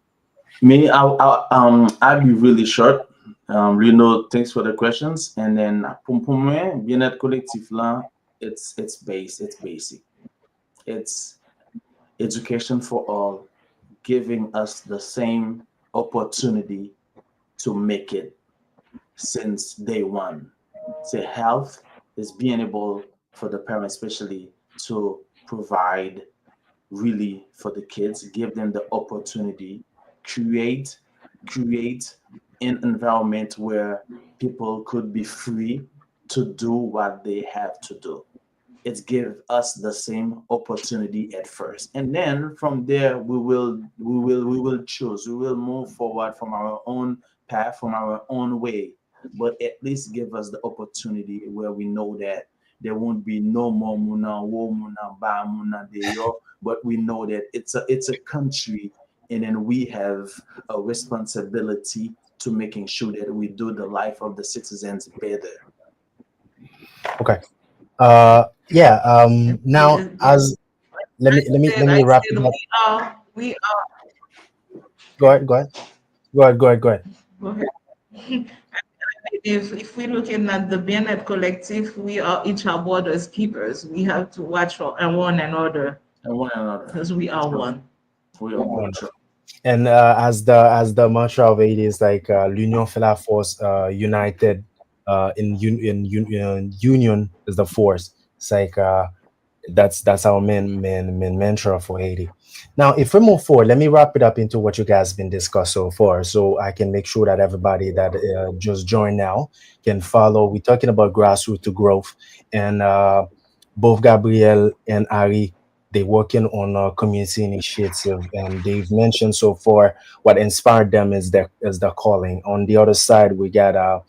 me, I'll be really short. Thanks for the questions. And then, pour moi, bien-être collectif là, it's basic. It's education for all, giving us the same opportunity to make it since day one. Say health is being able for the parents, especially to provide really for the kids, give them the opportunity, create create an environment where people could be free to do what they have to do. It's give us the same opportunity at first, and then from there we will choose, we will move forward from our own path, from our own way, but at least give us the opportunity where we know that there won't be no more muna wo muna ba muna deyo, but we know that it's a country, and then we have a responsibility to making sure that we do the life of the citizens better. Okay. Yeah. Now, Yes. as let I me wrap said it up. we are. Go ahead. Go ahead. Go ahead. Go ahead. Go ahead. Go ahead. If we're looking at the Bennett Collective, we are each our borders keepers. We have to watch for and one another And one another. because we are True. one. We are one. True. And as the mantra of it is like l'union fait la force, united in union is the force. It's like that's our main mantra for Haiti. Now, if we move forward, let me wrap it up into what you guys been discussed so far, so I can make sure that everybody that just joined now can follow. We're talking about grassroots to growth, and both Gabriel and Ari, they working on a community initiative, and they've mentioned so far what inspired them is their calling. On the other side, we got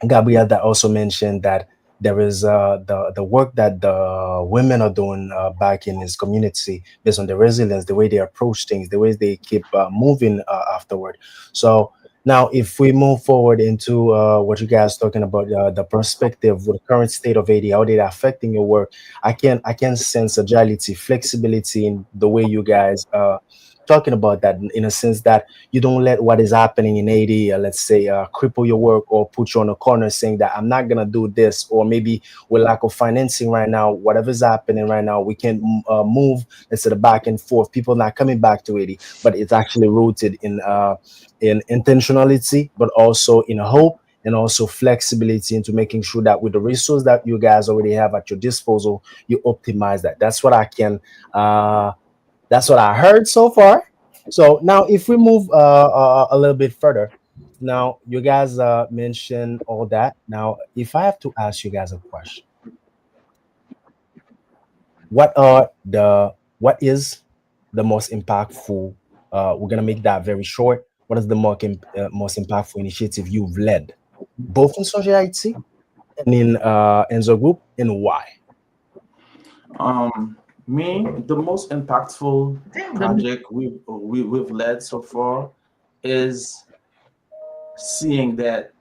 Gabriel that also mentioned that there is the work that the women are doing back in his community based on the resilience, the way they approach things, the way they keep moving afterward. So now, if we move forward into what you guys talking about, the perspective with the current state of AD, how they affecting your work, I can sense agility, flexibility in the way you guys talking about that, in a sense that you don't let what is happening in AD, let's say, cripple your work or put you on a corner saying that I'm not gonna do this, or maybe with lack of financing right now, whatever's happening right now, we can move instead of back and forth. People not coming back to AD, but it's actually rooted in intentionality, but also in hope and also flexibility into making sure that with the resource that you guys already have at your disposal, you optimize that. That's what I heard so far. So now, if we move a little bit further, now you guys mentioned all that. Now, if I have to ask you guys a question, what are the what is the most impactful? We're gonna make that very short. What is the most impactful initiative you've led, both in society and in the group, and why? Me, the most impactful think the project we've led so far is seeing that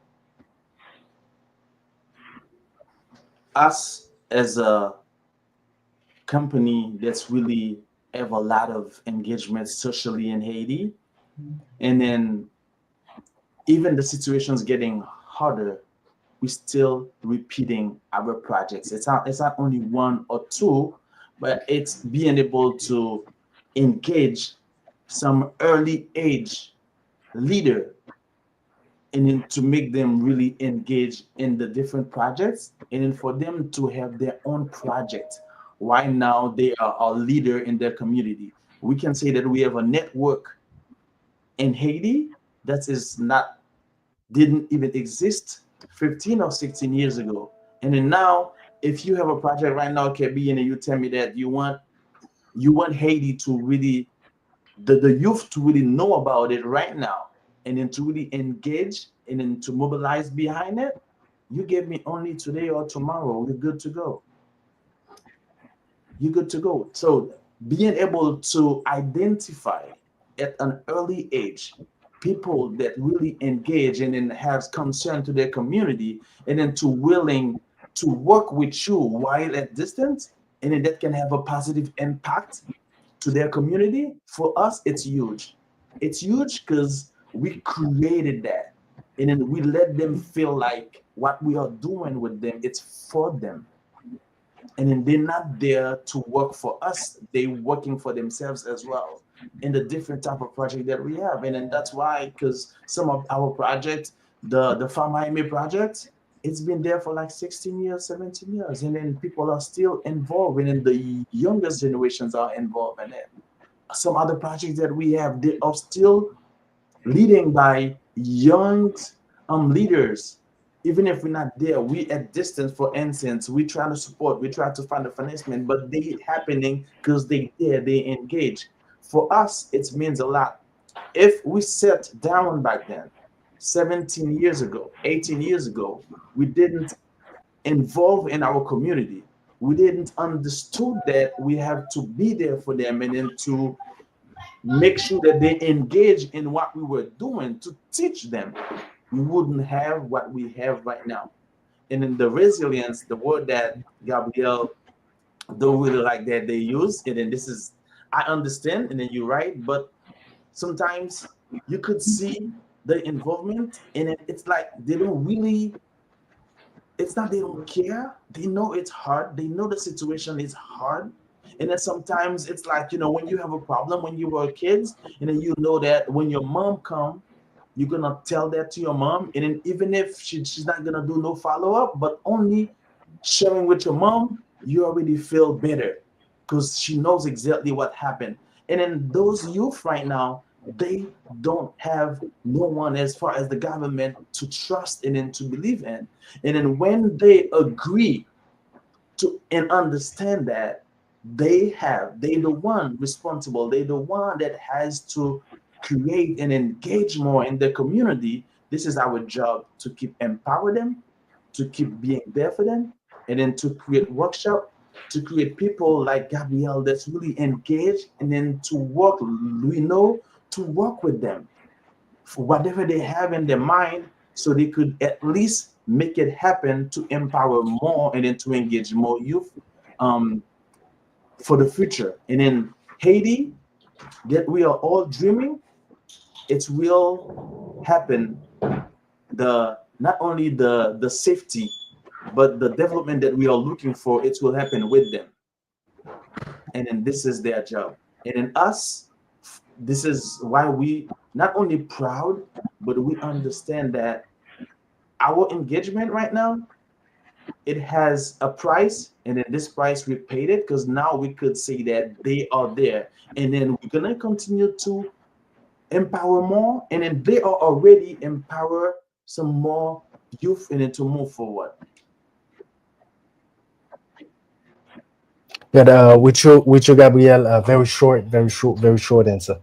us as a company that's really have a lot of engagement socially in Haiti, and then even the situation's getting harder, we still repeating our projects. It's not only one or two, but it's being able to engage some early age leader and then to make them really engage in the different projects and then for them to have their own project. Why now they are a leader in their community. We can say that we have a network in Haiti that is not didn't even exist 15 or 16 years ago. And then now, if you have a project right now, KB, and you tell me that you want Haiti to really the youth to really know about it right now and then to really engage and then to mobilize behind it, you give me only today or tomorrow, you're good to go. You're good to go. So being able to identify at an early age people that really engage and then have concern to their community and then to willing to work with you while at distance and then that can have a positive impact to their community, for us it's huge. It's huge because we created that and then we let them feel like what we are doing with them it's for them, and then they're not there to work for us, they're working for themselves as well in the different type of project that we have. And then that's why, because some of our projects, the Farm Miami project, it's been there for like 16 years, 17 years, and then people are still involved, and then the youngest generations are involved in it. Some other projects that we have, they are still leading by young leaders. Even if we're not there, we at distance, for instance, we try to support, we try to find the financement, but they happening because they there, they engage. For us, it means a lot. If we sat down back then, 17 years ago, 18 years ago, we didn't involve in our community. We didn't understood that we have to be there for them and then to make sure that they engage in what we were doing to teach them, we wouldn't have what we have right now. And in the resilience, the word that Gabrielle don't really like that they use, and then this is, I understand, and then you're right, but sometimes you could see the involvement, and it's like they don't really, it's not they don't care. They know it's hard. They know the situation is hard. And then sometimes it's like, when you have a problem when you were kids, and then you know that when your mom come, you're gonna tell that to your mom. And then even if she's not gonna do no follow-up, but only sharing with your mom, you already feel better because she knows exactly what happened. And then those youth right now, they don't have no one as far as the government to trust in and to believe in. And then when they agree to and understand that they the one responsible, they the one that has to create and engage more in the community. This is our job to keep empower them, to keep being there for them, and then to create workshop, to create people like Gabrielle that's really engaged, and then to work, we know, to work with them for whatever they have in their mind, so they could at least make it happen to empower more and then to engage more youth um, for the future. And in Haiti, that we are all dreaming, it will happen. The not only the safety, but the development that we are looking for, it will happen with them. And then this is their job. And in us, this is why we not only proud, but we understand that our engagement right now, it has a price, and then this price we paid it because now we could say that they are there, and then we're gonna continue to empower more, and then they are already empower some more youth and then to move forward. But with you, Gabriel, very short answer.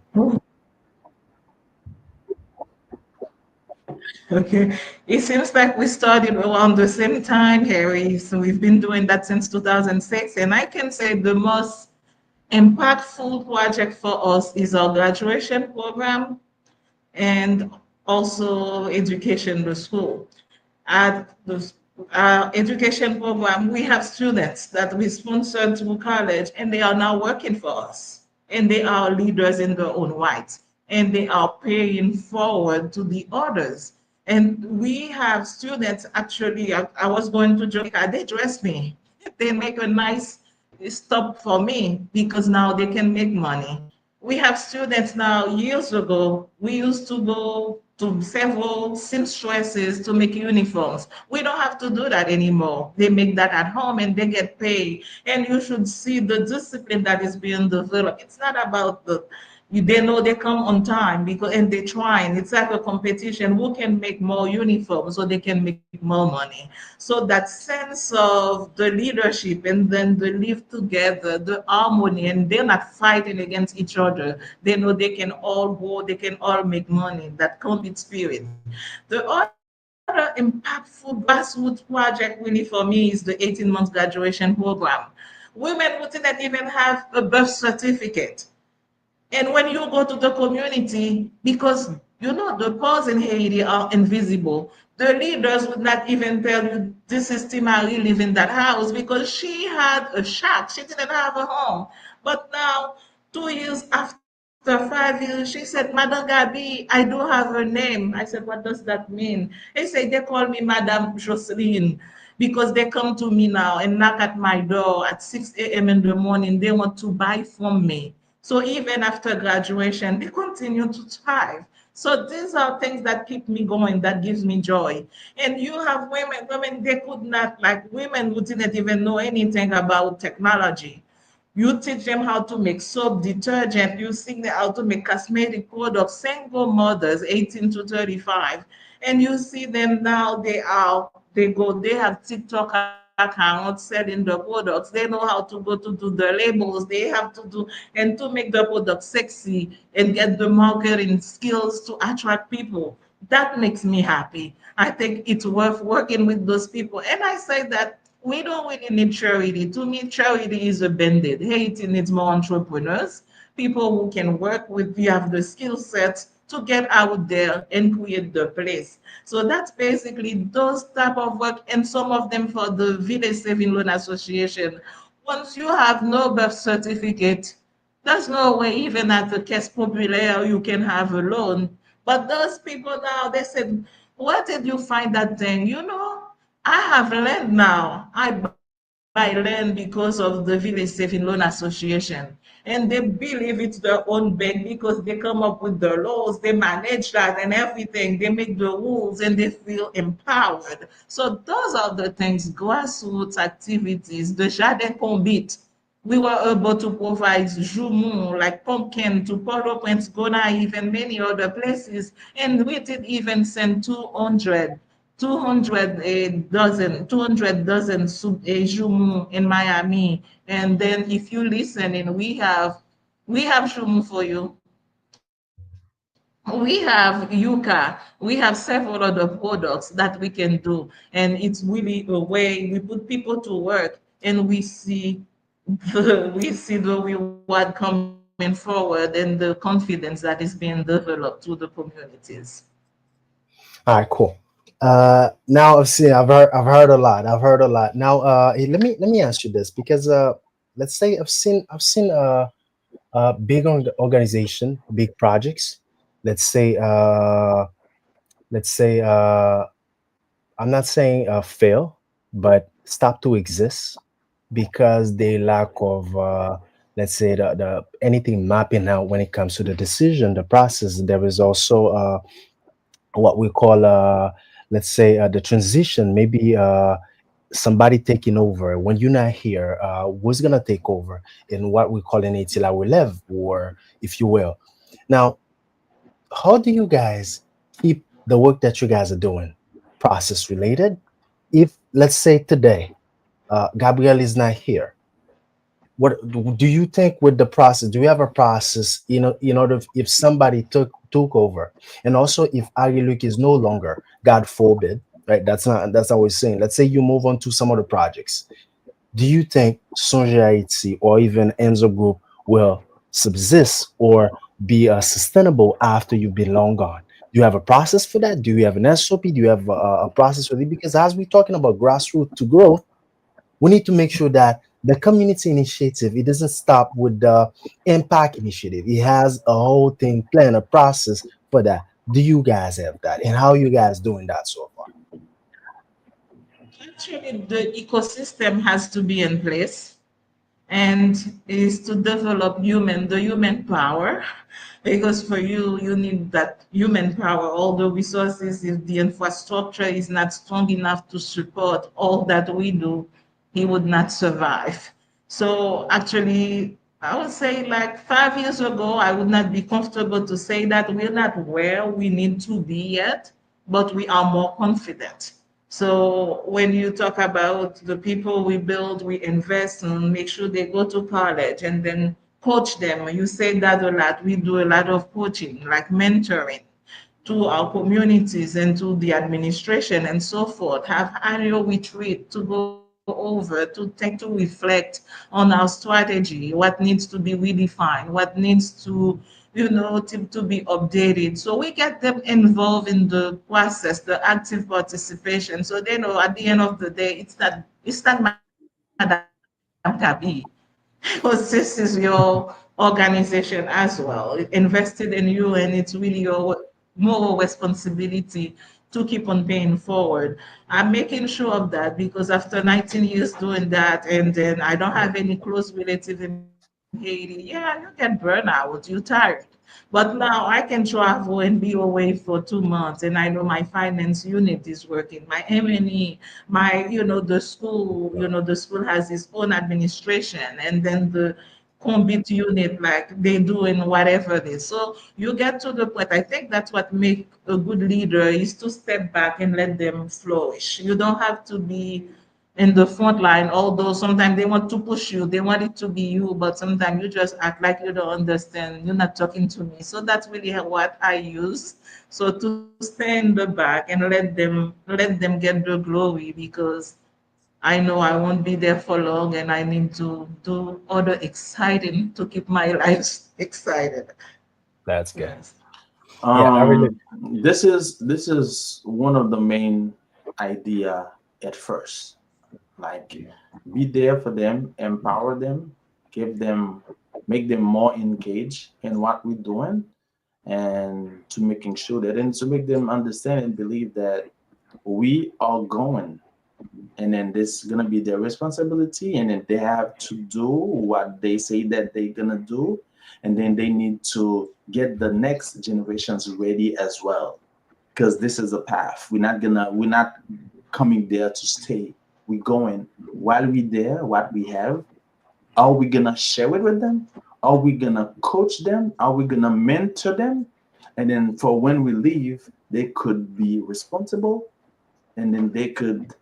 Okay. It seems like we started around the same time, Harry. So we've been doing that since 2006. And I can say the most impactful project for us is our graduation program and also education, the school. At the education program, we have students that we sponsor through college, and they are now working for us. And they are leaders in their own right. And they are paying forward to the others. And we have students actually, I was going to Jamaica, they dress me. They make a nice stop for me because now they can make money. We have students now, years ago, we used to go to several seamstresses to make uniforms. We don't have to do that anymore. They make that at home and they get paid. And you should see the discipline that is being developed. It's not about they know they come on time because and they're trying. It's like a competition. Who can make more uniforms so they can make more money? So that sense of the leadership and then the live together, the harmony, and they're not fighting against each other. They know they can all go, they can all make money. That compete spirit. The other impactful grassroots project really for me is the 18 months graduation program. Women wouldn't even have a birth certificate. And when you go to the community, because you know the poors in Haiti are invisible, the leaders would not even tell you this is Timari live in that house because she had a shack. She didn't have a home. But now, 2 years after 5 years, she said, Madam Gabi, I do have her name. I said, what does that mean? They say they call me Madam Jocelyn because they come to me now and knock at my door at 6 a.m. in the morning. They want to buy from me. So even after graduation, they continue to thrive. So these are things that keep me going, that gives me joy. And you have women, they could not, like women who didn't even know anything about technology. You teach them how to make soap, detergent. You teach them how to make cosmetic products, single mothers, 18 to 35. And you see them now, they have TikTok accounts selling the products. They know how to go to do the labels. They have to do, and to make the product sexy and get the marketing skills to attract people. That makes me happy. I think it's worth working with those people. And I say that we don't really need charity. To me, charity is a band-aid. Haiti needs more entrepreneurs, people who can work with, you have the skill sets to get out there and create the place. So that's basically those type of work, and some of them for the Village Saving Loan Association. Once you have no birth certificate, there's no way even at the Caisse Populaire you can have a loan. But those people now, they said, where did you find that thing? I have land now. I buy land because of the Village Saving Loan Association. And they believe it's their own bank because they come up with the laws, they manage that and everything. They make the rules and they feel empowered. So those are the things, grassroots activities, the Jardin Combit. We were able to provide jumu, like pumpkin, to Port-au-Prince, Gonaïve, and many other places. And we did even send 200 dozen jumu in Miami. And then if you listen, and we have jumu for you. We have yuca. We have several other products that we can do. And it's really a way we put people to work and we see the reward coming forward and the confidence that is being developed through the communities. All right, cool. Now I've heard a lot. I've heard a lot. Now, let me ask you this because let's say I've seen big organization, big projects. Let's say let's say I'm not saying fail, but stop to exist because they lack of let's say the anything mapping out when it comes to the decision, the process. There is also what we call let's say the transition, maybe somebody taking over when you're not here. Who's gonna take over in what we call in Haiti la relève, or if you will. Now, how do you guys keep the work that you guys are doing process related? If let's say today, Gabriel is not here, what do you think with the process? Do you have a process, in order if somebody took over, and also if Ari Luke is no longer, God forbid, right? That's not what we're saying. Let's say you move on to some other projects. Do you think Songe Haiti or even Enzo Group will subsist or be sustainable after you've been long gone? Do you have a process for that? Do you have an SOP? Do you have a process for it? Because as we're talking about grassroots to growth, we need to make sure that the community initiative, it doesn't stop with the impact initiative. It has a whole thing plan, a process for that. Do you guys have that, and how you guys doing that so far? Actually, the ecosystem has to be in place and is to develop the human power, because for you need that human power. All the resources, if the infrastructure is not strong enough to support all that we do, he would not survive. So actually, I would say like 5 years ago, I would not be comfortable to say that we're not where we need to be yet, but we are more confident. So when you talk about the people we build, we invest and make sure they go to college and then coach them. You say that a lot. We do a lot of coaching, like mentoring to our communities and to the administration and so forth. Have annual retreat to go over, to take to reflect on our strategy, what needs to be redefined, what needs to to be updated. So we get them involved in the process, the active participation. So they know at the end of the day, it's not Madame Kabi, because this is your organization as well. It invested in you, and it's really your moral responsibility to keep on paying forward. I'm making sure of that because after 19 years doing that, and then I don't have any close relative in Haiti, yeah, you get burnout, you're tired. But now I can travel and be away for 2 months, and I know my finance unit is working, my M&E, the school has its own administration, and then the compete unit, like they doing whatever it is. So you get to the point. I think that's what make a good leader is to step back and let them flourish. You don't have to be in the front line, although sometimes they want to push you, they want it to be you, but sometimes you just act like you don't understand, you're not talking to me. So that's really what I use. So to stay in the back and let them get the glory, because I know I won't be there for long and I need to do other exciting to keep my life excited. That's good. Yes. Yeah, I really. Um, this is one of the main idea at first. Like, be there for them, empower them, give them, make them more engaged in what we're doing, and to making sure that, and to make them understand and believe that we are going, and then this is gonna be their responsibility, and then they have to do what they say that they're gonna do, and then they need to get the next generations ready as well, because this is a path. We're not coming there to stay. We're going. While we're there, what we have, are we gonna share it with them? Are we gonna coach them? Are we gonna mentor them? And then for when we leave, they could be responsible, and then they could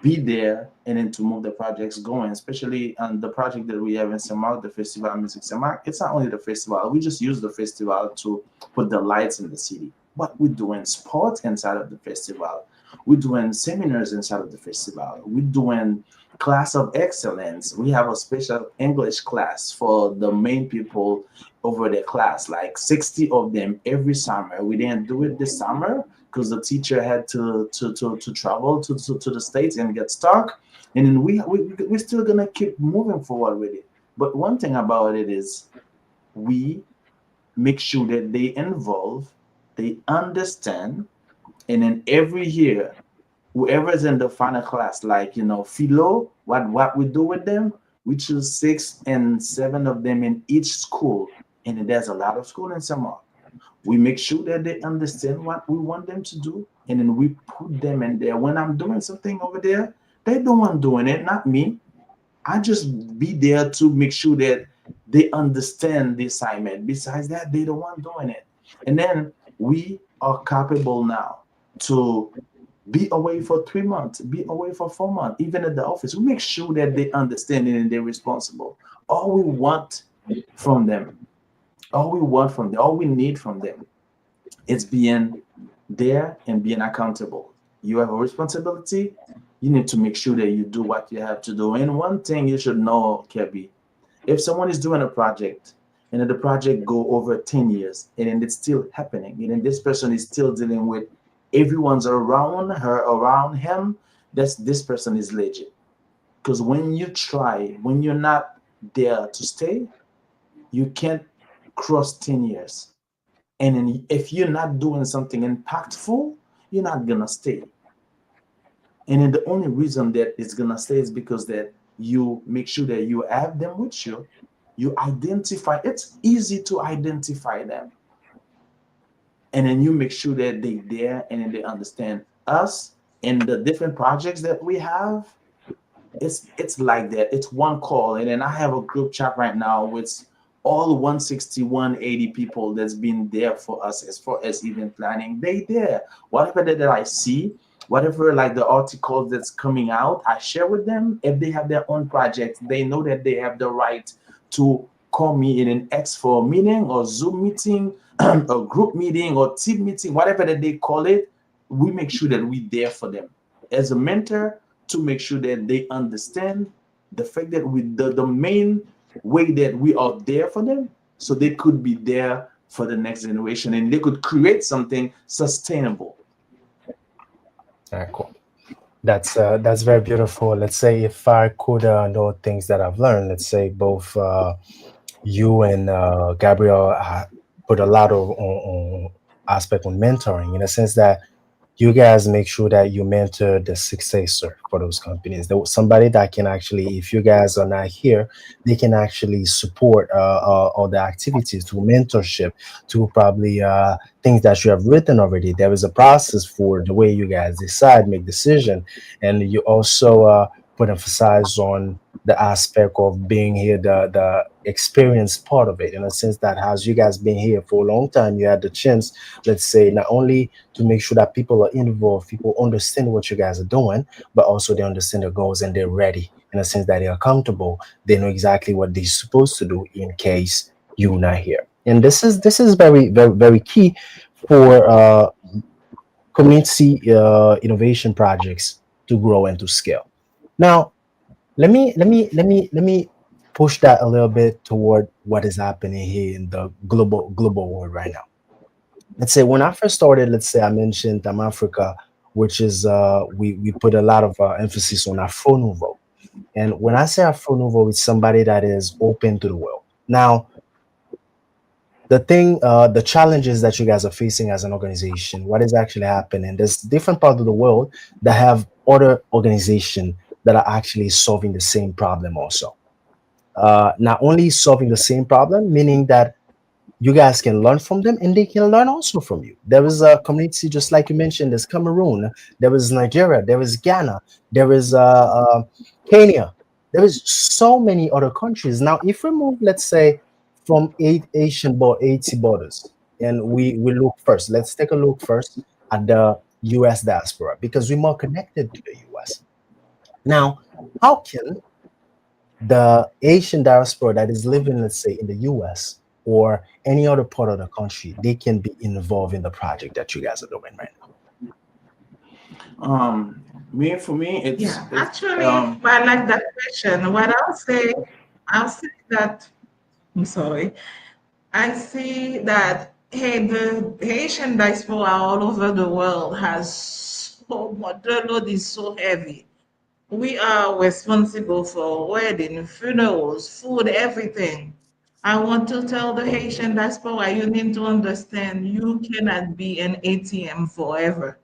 be there, and then to move the projects going, especially on the project that we have in Samark, the Festival Music Samark. It's not only the festival, we just use the festival to put the lights in the city. But we're doing sports inside of the festival. We're doing seminars inside of the festival. We're doing class of excellence. We have a special English class for the main people over the class, like 60 of them every summer. We didn't do it this summer because the teacher had to travel to the States and get stuck. And then we're still gonna keep moving forward with it. But one thing about it is we make sure that they involve, they understand, and then every year, whoever's in the final class, like Philo, what we do with them, we choose 6 and 7 of them in each school, and then there's a lot of school in summer. We make sure that they understand what we want them to do, and then we put them in there. When I'm doing something over there, they the one doing it, not me. I just be there to make sure that they understand the assignment. Besides that, they the one doing it. And then we are capable now to be away for 3 months, be away for 4 months, even at the office. We make sure that they understand it and they're responsible. All we want from them, all we need from them is being there and being accountable. You have a responsibility. You need to make sure that you do what you have to do. And one thing you should know, Kebby, if someone is doing a project and then the project go over 10 years and then it's still happening and then this person is still dealing with everyone's around her, around him, that's this person is legit. Because when you try, when you're not there to stay, you can't cross 10 years. And then if you're not doing something impactful, you're not gonna stay. And then the only reason that it's gonna stay is because that you make sure that you have them with you. You identify, it's easy to identify them. And then you make sure that they there and then they understand us and the different projects that we have. It's like that. It's one call. And then I have a group chat right now with all 160, 180 people that's been there for us as far as event planning. They there. Whatever that I see, whatever like the article that's coming out, I share with them. If they have their own project, they know that they have the right to call me in an X for a meeting or Zoom meeting, a group meeting or team meeting, whatever that they call it. We make sure that we there for them as a mentor to make sure that they understand the fact that the main way that we are there for them so they could be there for the next generation and they could create something sustainable. All right, cool. That's very beautiful. Let's say if I could know things that I've learned, let's say both you and Gabriel put a lot of on aspect on mentoring in a sense that you guys make sure that you mentor the successor for those companies. There was somebody that can actually, if you guys are not here, they can actually support all the activities through mentorship, to probably things that you have written already. There is a process for the way you guys decide, make decision, and you also put emphasize on the aspect of being here, the experience part of it, in a sense that as you guys been here for a long time, you had the chance, let's say, not only to make sure that people are involved, people understand what you guys are doing, but also they understand the goals and they're ready, in a sense that they're accountable. They know exactly what they're supposed to do in case you're not here. And this is very, very, very key for community innovation projects to grow and to scale. Now, let me push that a little bit toward what is happening here in the global world right now. Let's say when I first started, let's say I mentioned Africa, which is we put a lot of emphasis on Afro Nouveau. And when I say Afro Nouveau, it's somebody that is open to the world. Now, the challenges that you guys are facing as an organization, what is actually happening? There's different parts of the world that have other organizations that are actually solving the same problem also. Not only solving the same problem, meaning that you guys can learn from them and they can learn also from you. There is a community, just like you mentioned, there's Cameroon, there is Nigeria, there is Ghana, there is Kenya, there is so many other countries. Now, if we move, let's say, from 80 borders, and we look first, let's take a look first at the US diaspora, because we're more connected to the US. Now, how can the Asian diaspora that is living, let's say, in the US or any other part of the country, they can be involved in the project that you guys are doing right now? For me, Yeah, it's actually, I like that question. What I'll say that, I'm sorry, I see that, hey, the Haitian diaspora all over the world has so much, the load is so heavy. We are responsible for wedding, funerals, food, everything. I want to tell the Haitian diaspora, you need to understand you cannot be an ATM forever.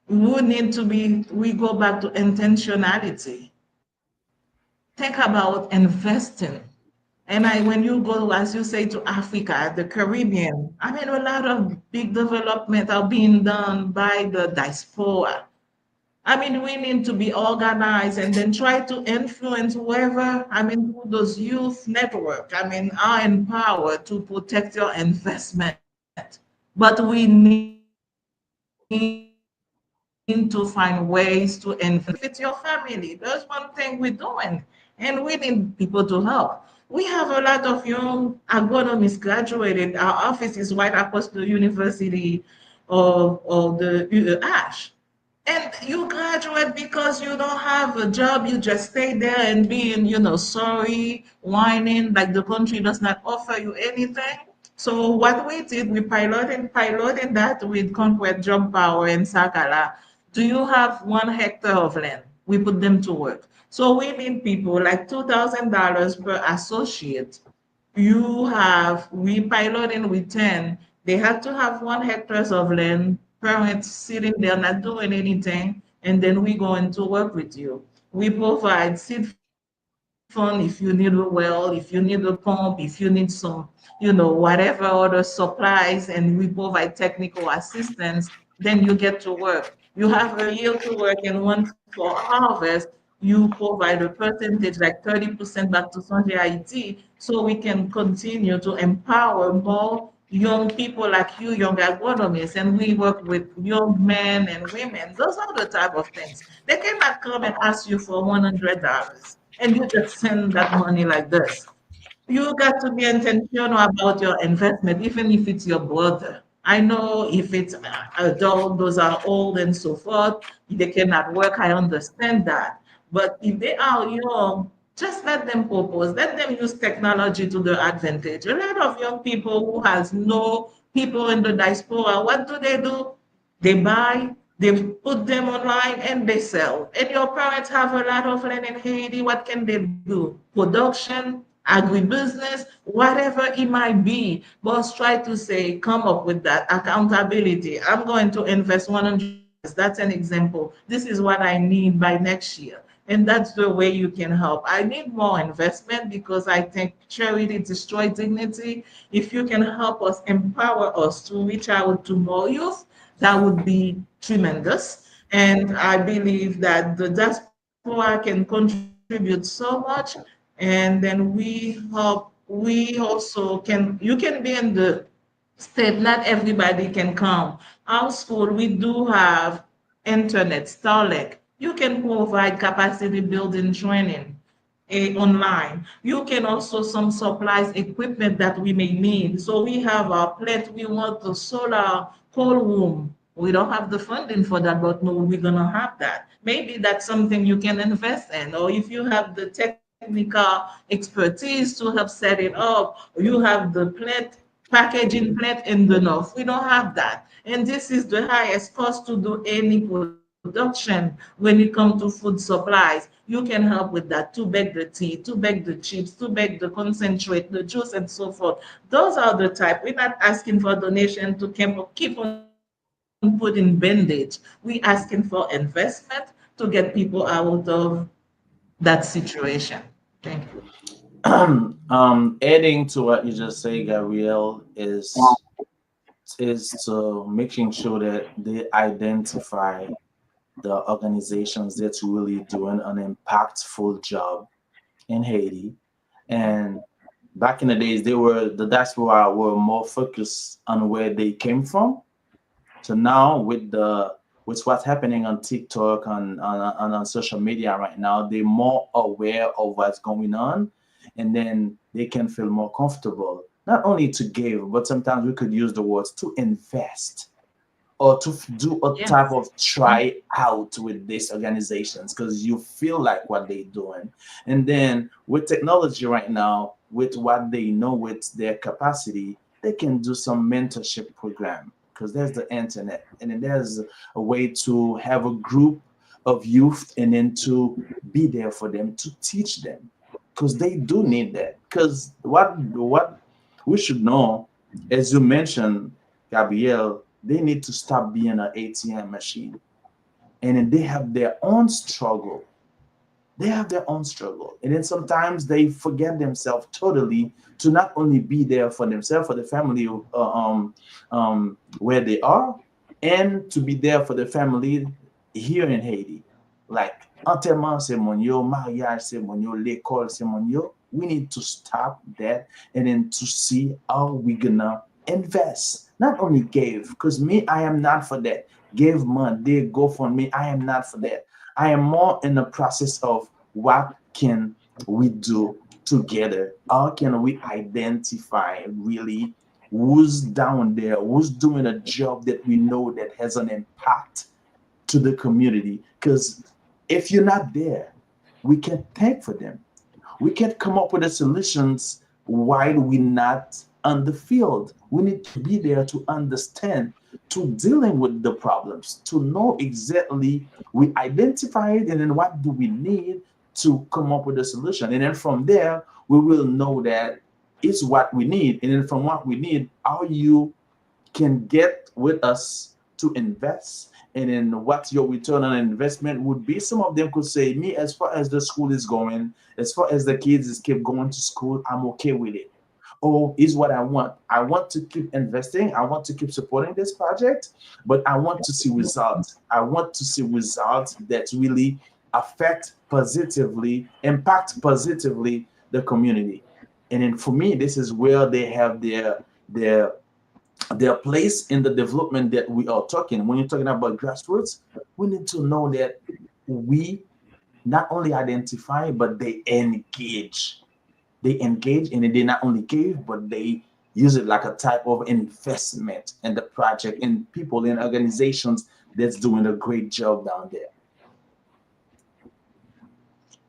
We go back to intentionality. Think about investing. And when you go, as you say, to Africa, the Caribbean, I mean, a lot of big development are being done by the diaspora. I mean, we need to be organized and then try to influence whoever, I mean, who those youth network, I mean, are empowered to protect your investment. Because but we need to find ways to benefit your family. That's one thing we're doing, and we need people to help. We have a lot of young agronomists graduated. Our office is right across the University of the Ash. And you graduate because you don't have a job, you just stay there and being, sorry, whining, like the country does not offer you anything. So what we did, we piloting that with Conquest Job Power in Sakala. Do you have 1 hectare of land? We put them to work. So we need people like $2,000 per associate. We piloting with 10. They have to have 1 hectare of land, parents sitting there not doing anything, and then we going to work with you. We provide seed fund if you need a well, if you need a pump, if you need some, whatever other supplies, and we provide technical assistance, then you get to work. You have a year to work, and once for harvest, you provide a percentage like 30% back to Sanjay Haiti, so we can continue to empower more young people like you, young agronomists, and we work with young men and women. Those are the type of things. They cannot come and ask you for $100 and you just send that money like this. You got to be intentional about your investment, even if it's your brother. I know if it's adult, those are old and so forth, they cannot work. I understand that. But if they are young, just let them propose. Let them use technology to their advantage. A lot of young people who has no people in the diaspora, what do? They buy, they put them online, and they sell. And your parents have a lot of land in Haiti. What can they do? Production, agribusiness, whatever it might be. Boss try to say, come up with that accountability. I'm going to invest 100. That's an example. This is what I need by next year. And that's the way you can help. I need more investment because I think charity destroys dignity. If you can help us, empower us to reach out to more youth, that would be tremendous. And I believe that the diaspora can contribute so much. And then we also you can be in the state, not everybody can come. Our school, we do have internet, Starlink. You can provide capacity building training online. You can also some supplies, equipment that we may need. So we have our plant, we want the solar cold room. We don't have the funding for that, but no, we're gonna have that. Maybe that's something you can invest in, or if you have the technical expertise to help set it up, you have the plant packaging plant in the north. We don't have that. And this is the highest cost to do any production when it comes to food supplies. You can help with that to bake the tea, to bake the chips, to bake the concentrate, the juice, and so forth. Those are the type. We're not asking for donation to keep on putting bandage. We're asking for investment to get people out of that situation. Thank you. Adding to what you just say, Gabrielle, is to making sure that they identify the organizations that's really doing an impactful job in Haiti. And back in the days, the diaspora were more focused on where they came from. So now with what's happening on TikTok on social media right now, they're more aware of what's going on, and then they can feel more comfortable not only to give, but sometimes we could use the words to invest or to do a Yes. type of try out with these organizations because you feel like what they're doing. And then with technology right now, with what they know, with their capacity, they can do some mentorship program because there's the internet, and then there's a way to have a group of youth and then to be there for them to teach them because they do need that. Because what we should know, as you mentioned, Gabrielle, they need to stop being an ATM machine. And then they have their own struggle. They have their own struggle. And then sometimes they forget themselves totally to not only be there for themselves, for the family where they are, and to be there for the family here in Haiti. Like, enterrement c'est mon yo, mariage c'est mon yo, l'école c'est mon yo. We need to stop that and then to see how we gonna invest not only gave, because me, I am not for that. Give money, they go for me. I am not for that. I am more in the process of what can we do together? How can we identify really who's down there, who's doing a job that we know that has an impact to the community? Because if you're not there, we can't thank for them. We can't come up with the solutions while we're not on the field. We need to be there to understand, to dealing with the problems, to know exactly we identify it, and then what do we need to come up with a solution. And then from there, we will know that it's what we need. And then from what we need, how you can get with us to invest, and then what your return on investment would be. Some of them could say, me, as far as the school is going, as far as the kids is keep going to school, I'm okay with it. Oh, is what I want. I want to keep investing. I want to keep supporting this project, but I want to see results. I want to see results that really affect positively, impact positively the community. And then for me, this is where they have their their place in the development that we are talking. When you're talking about grassroots, we need to know that we not only identify, but they engage. They engage, and they not only give, but they use it like a type of investment in the project, in people, in organizations that's doing a great job down there.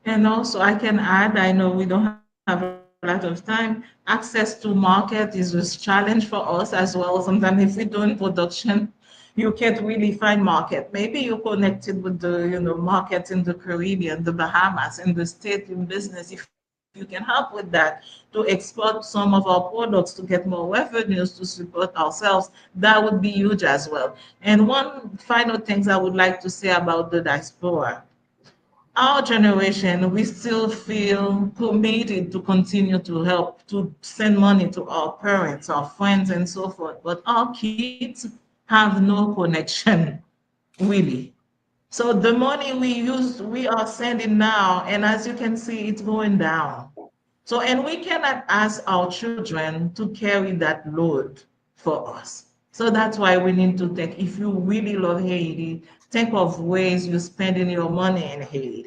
And also, I can add, I know we don't have a lot of time. Access to market is a challenge for us as well. Sometimes if we do in production, you can't really find market. Maybe you're connected with the, market in the Caribbean, the Bahamas, in the state in business. If you can help with that to export some of our products to get more revenues to support ourselves, that would be huge as well. And one final things I would like to say about the diaspora, our generation, we still feel committed to continue to help, to send money to our parents, our friends, and so forth. But our kids have no connection, really. So the money we are sending now, and as you can see, it's going down. So, and we cannot ask our children to carry that load for us. So that's why we need to think, if you really love Haiti, think of ways you're spending your money in Haiti.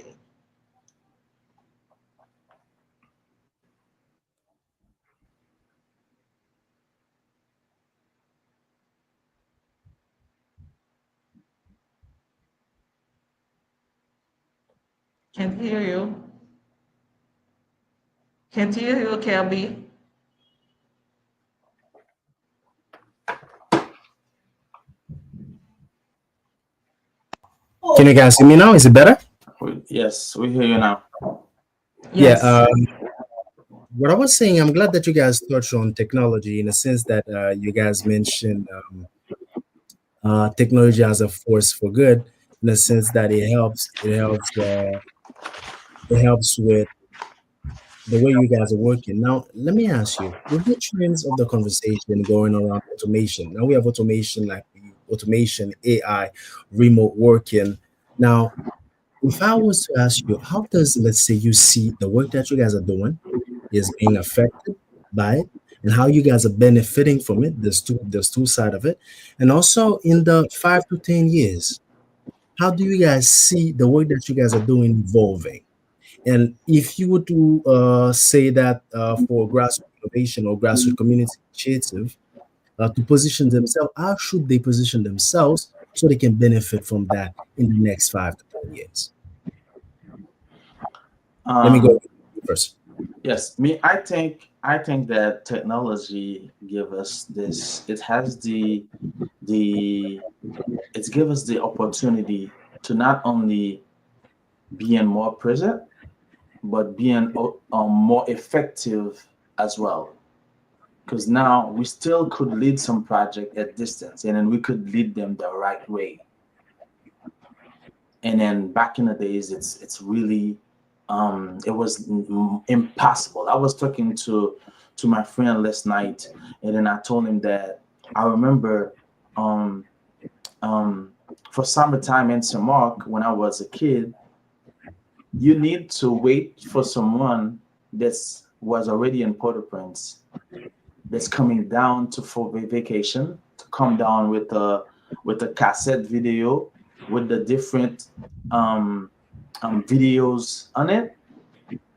Can't hear you. Can't hear you, Kelby. Can you guys see me now? Is it better? Yes, we hear you now. Yeah. Yes. What I was saying, I'm glad that you guys touched on technology in the sense that you guys mentioned technology as a force for good, in the sense that it helps with the way you guys are working. Now, let me ask you, with the trends of the conversation going around automation, now we have automation like automation, AI, remote working. Now, if I was to ask you, how does, let's say, you see the work that you guys are doing is being affected by it, and how you guys are benefiting from it? There's two side of it, and also in the 5 to 10 years, how do you guys see the work that you guys are doing evolving? And if you were to say that for grassroots innovation or grassroots community initiative to position themselves, how should they position themselves so they can benefit from that in the next 5 to 10 years? Let me go Um, first. yes, me. I think that technology give us this. It has the it gives us the opportunity to not only being more present, but being more effective as well. Because now we still could lead some project at distance, and then we could lead them the right way. And then back in the days, it's really it was impossible. I was talking to my friend last night, and then I told him that I remember um um for summertime in St. Mark when I was a kid, you need to wait for someone that's was already in Port-au-Prince that's coming down to for vacation come down with a cassette video with the different um, videos on it,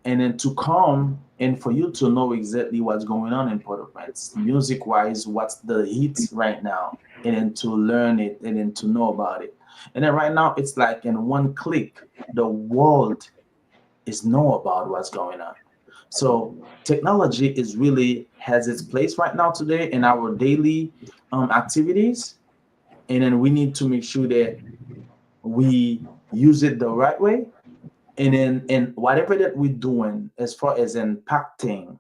and then to come and for you to know exactly what's going on in Port-au-Prince, music-wise, what's the hit right now, and then to learn it and then to know about it. And then right now, it's like in one click, the world is know about what's going on. So technology is really has its place right now today in our daily activities, and then we need to make sure that we use it the right way, and then and whatever that we're doing as far as impacting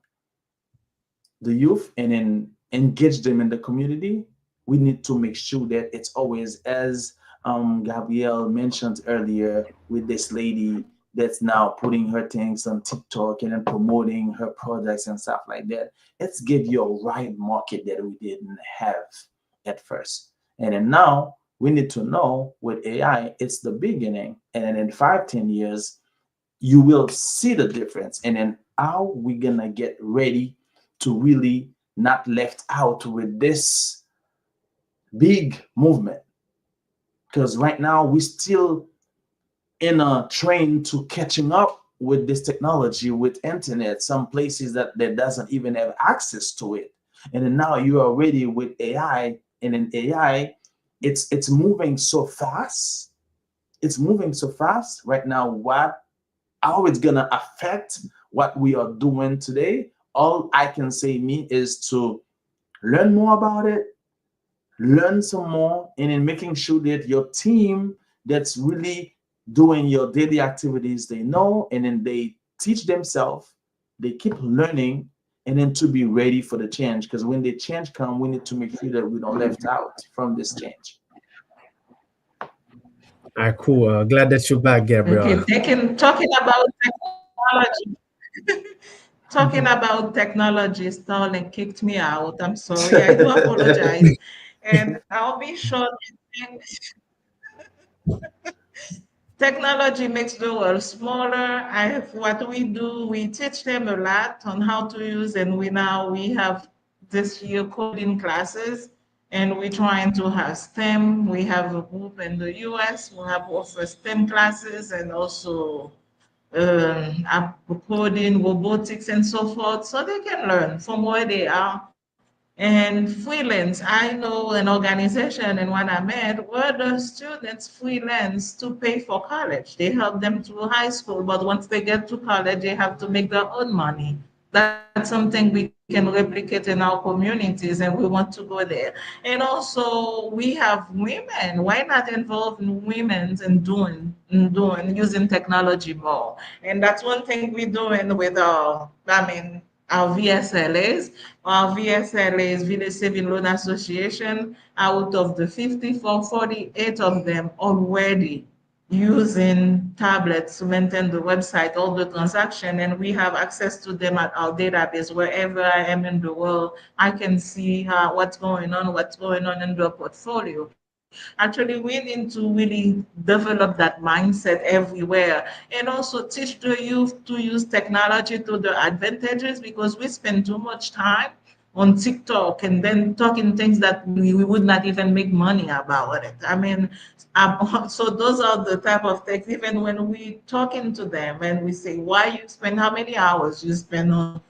the youth and then engage them in the community, we need to make sure that it's always as Gabrielle mentioned earlier with this lady that's now putting her things on TikTok and then promoting her products and stuff like that. It's give you a right market that we didn't have at first. And then now we need to know with AI, it's the beginning. And then in 5, 10 years, you will see the difference. And then how we gonna get ready to really not left out with this big movement? Because right now we still in a train to catching up with this technology with internet. Some places that doesn't even have access to it, and then now you are ready with AI, and then AI, it's moving so fast. It's moving so fast right now. How it's gonna affect what we are doing today? All I can say me is to learn more about it, learn some more, and then making sure that your team that's really doing your daily activities, they know, and then they teach themselves, they keep learning, and then to be ready for the change. Because when the change come, we need to make sure that we don't left out from this change. All right, cool. Glad that you're back, Okay, Gabriel. talking about technology. Talking about technology, Starlink kicked me out. I'm sorry. I do apologize. And I'll be short. Technology makes the world smaller. What we do, we teach them a lot on how to use, and we have this year coding classes, and we're trying to have STEM. We have a group in the US. We have also STEM classes and also coding, robotics, and so forth, so they can learn from where they are. And freelance, I know an organization in one I met where the students freelance to pay for college. They help them through high school, but once they get to college, they have to make their own money. That's something we can replicate in our communities, and we want to go there. And also, we have women. Why not involve women in doing using technology more? And that's one thing we're doing with our VSLAs. Our VSLAs, Village Saving Loan Association, out of the 54, 48 of them already using tablets to maintain the website, all the transaction, and we have access to them at our database. Wherever I am in the world, I can see what's going on in the portfolio. Actually, we need to really develop that mindset everywhere, and also teach the youth to use technology to the advantages, because we spend too much time on TikTok and then talking things that we would not even make money about it. I mean, so those are the type of things, even when we talking to them and we say, why you spend, how many hours you spend on,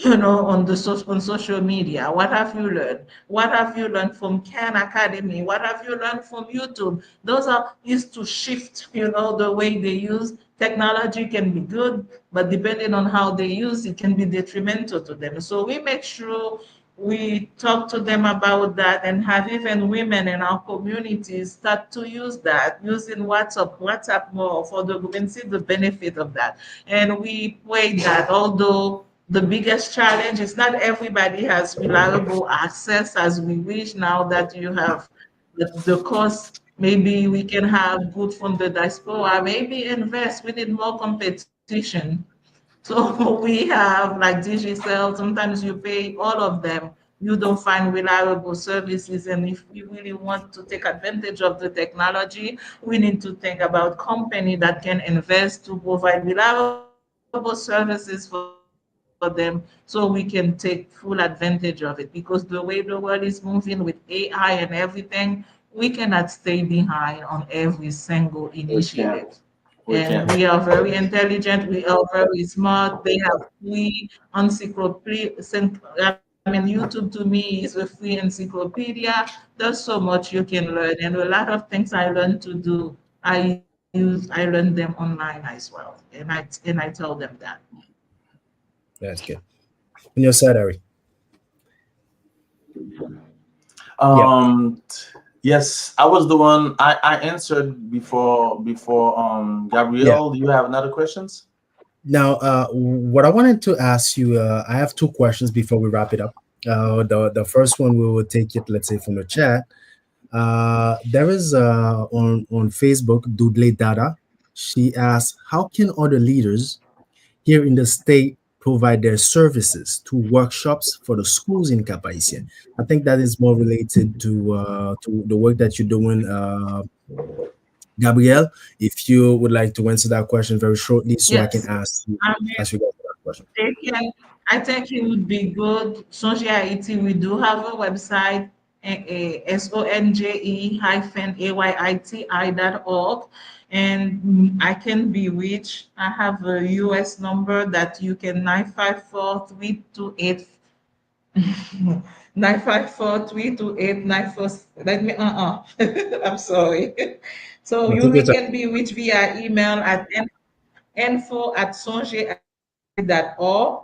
on social media? What have you learned? What have you learned from Khan Academy? What have you learned from YouTube? Those are is to shift, the way they use technology can be good, but depending on how they use it can be detrimental to them. So we make sure we talk to them about that, and have even women in our communities start to use that, using WhatsApp more for the group, and see the benefit of that. And we pray that, although the biggest challenge is not everybody has reliable access as we wish, now that you have the cost, maybe we can have good from the diaspora, maybe invest, we need more competition. So we have like Digicel, sometimes you pay all of them, you don't find reliable services. And if we really want to take advantage of the technology, we need to think about company that can invest to provide reliable services for the youth. them so we can take full advantage of it. Because the way the world is moving with AI and everything, we cannot stay behind on every single We can. initiative. We And can. we are very intelligent, we are very smart. They have free encyclopedia. I mean, YouTube to me is a free encyclopedia. There's so much you can learn, and a lot of things I learned to do, I learned them online as well, and I tell them that. That's good. On your side, Ari. Yeah. Yes, I was the one I answered before Yeah. Gabrielle. Do you have another questions? Now, what I wanted to ask you, I have two questions before we wrap it up. The first one we will take it, let's say, from the chat. There is on Facebook, Dudley Dada. She asks, how can other leaders here in the state provide their services to workshops for the schools in Cap Haitien? I think that is more related to the work that you're doing, Gabrielle. If you would like to answer that question very shortly, so I can Yes, I mean, ask you guys that question. I think it would be good. Songe Haiti, we do have a website, sonje-ayti.org, and I can be reached. I have a US number that you can 954-328 954-328-94. Let me I'm sorry. So No, you take your we time. can be reached via email at info@songe.org,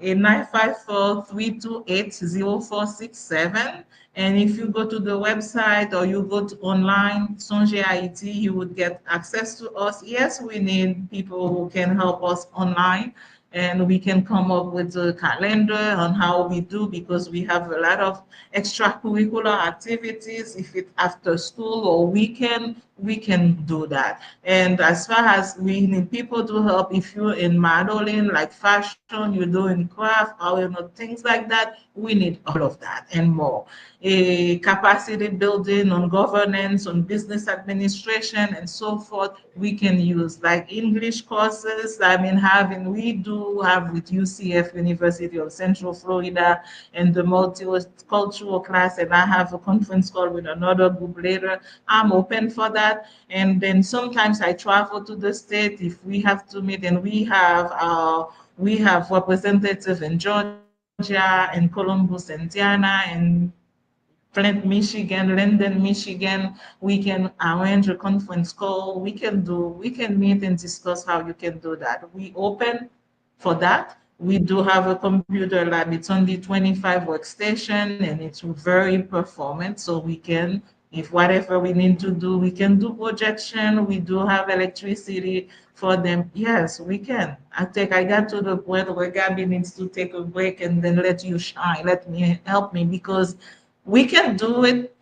a 954-328-0467. And if you go to the website or you go to online, Songe IT, you would get access to us. Yes, we need people who can help us online, and we can come up with a calendar on how we do, because we have a lot of extracurricular activities. If it's after school or weekend, we can do that. And as far as we need people to help, if you're in modeling, like fashion, you're doing craft, or things like that, we need all of that and more. A capacity building on governance, on business administration, and so forth. We can use like English courses. I mean, we do have with UCF, University of Central Florida, and the multicultural class, and I have a conference call with another group later. I'm open for that. And then sometimes I travel to the state if we have to meet, and we have representatives in Georgia and Columbus, Indiana, and Flint, Michigan, Linden, Michigan. We can arrange a conference call. We can meet and discuss how you can do that. We open for that. We do have a computer lab. It's only 25 workstation, and it's very performant. So we can, if whatever we need to do, we can do projection. We do have electricity for them. Yes, we can. I think I got to the point where Gabby needs to take a break and then let you shine. Let me help me, because we can do it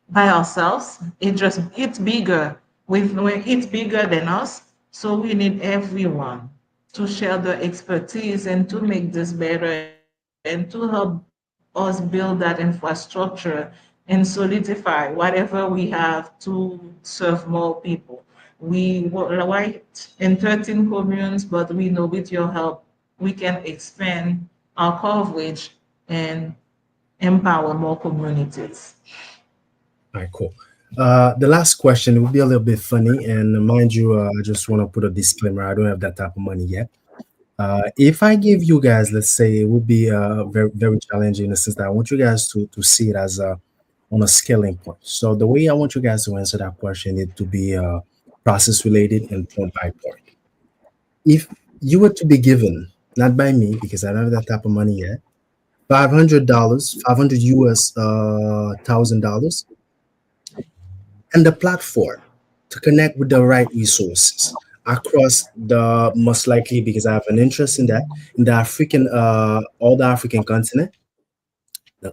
by ourselves. It's bigger. It's bigger than us. So we need everyone to share their expertise and to make this better and to help us build that infrastructure and solidify whatever we have to serve more people. We write in 13 communes, but we know with your help we can expand our coverage and empower more communities. All right, cool. The last question will be a little bit funny, and mind you, I just want to put a disclaimer. I don't have that type of money yet. If I give you guys, let's say, it would be very very challenging in the sense that I want you guys to see it as on a scaling point. So the way I want you guys to answer that question is to be process related and point by point. If you were to be given, not by me because I don't have that type of money yet, $500, 500 US $1,000, and the platform to connect with the right resources across the most likely, because I have an interest in that, in the African all the African continent,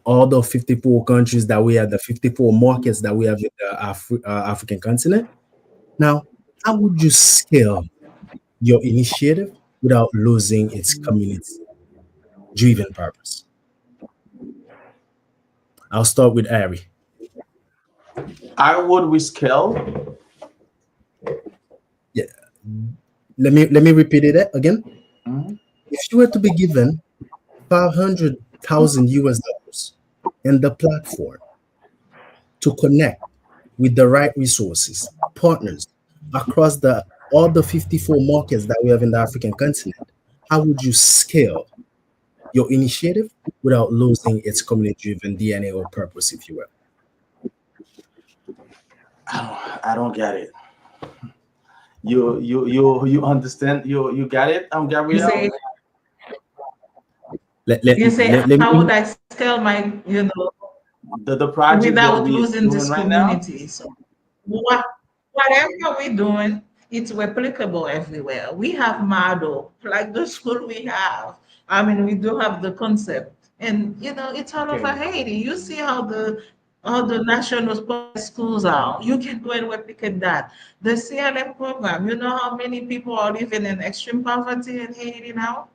all the 54 countries that we have, the 54 markets that we have in the African continent. Now, how would you scale your initiative without losing its community driven purpose? I'll start with Ari. How would we scale? Yeah. Let me repeat it again. Mhm. If you were to be given 500,000 US dollars and the platform to connect with the right resources, partners across the all the 54 markets that we have in the African continent, how would you scale your initiative without losing its community-driven DNA or purpose, if you will? I don't get it. You understand? You got it, You say, Gabrielle? Let, let, you say, let, let how would me I scale my, The project that without we losing doing this right now. community? So what, whatever we're doing, it's replicable everywhere. We have model, like the school we have. I mean, we do have the concept. And it's all over okay. Haiti. You see how the national public schools are. You can go and replicate that. The CLM program, you know how many people are living in extreme poverty in Haiti now?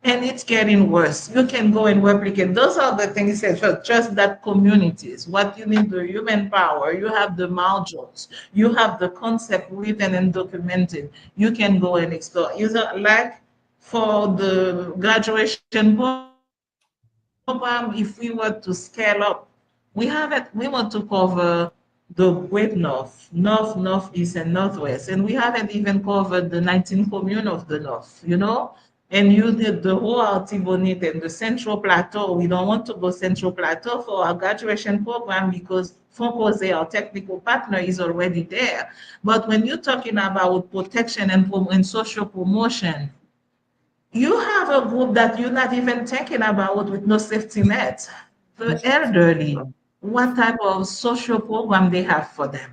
And it's getting worse. You can go and replicate. Those are the things that just that communities. What you need, the human power. You have the modules. You have the concept written and documented. You can go and explore. Is it like for the graduation program? If we were to scale up, we have it. We want to cover the great north, northeast, and northwest, and we haven't even covered the 19 commune of the north. And you did the whole Artibonite and the Central Plateau. We don't want to go Central Plateau for our graduation program because Foncoze, our technical partner, is already there. But when you're talking about protection and social promotion, you have a group that you're not even thinking about with no safety net. The elderly, what type of social program they have for them?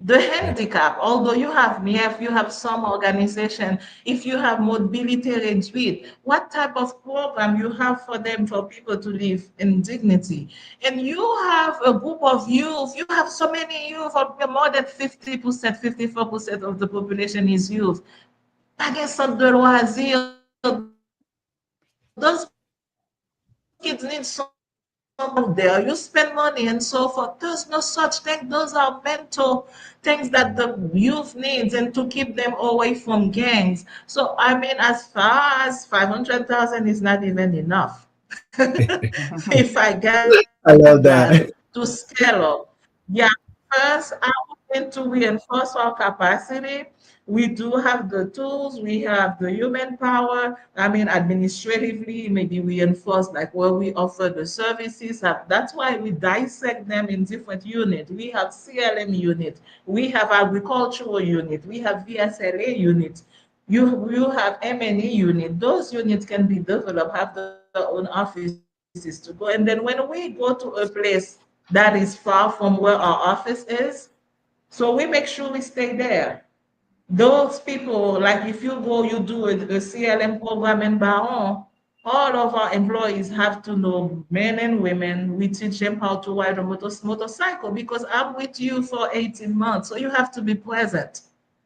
The handicap, although you have some organization, if you have mobility reduced, what type of program you have for them for people to live in dignity? And you have a group of youth, you have so many youth, more than 50%, 54% of the population is youth. I guess some de loisir, those kids need some out there. You spend money and so forth. There's no such thing. Those are mental things that the youth needs and to keep them away from gangs. So I mean, as far as 500,000 is not even enough. If I get I love that that. to scale up. Yeah, first I want to reinforce our capacity. We do have the tools, we have the human power. I mean, administratively, maybe we enforce like where we offer the services. That's why we dissect them in different units. We have CLM unit, we have agricultural unit, we have VSLA unit. You have M&E unit. Those units can be developed, have their own offices to go. And then when we go to a place that is far from where our office is, so we make sure we stay there. Those people, like if you go, you do a CLM program in Baron, all of our employees have to know men and women. We teach them how to ride a motorcycle because I'm with you for 18 months. So you have to be present.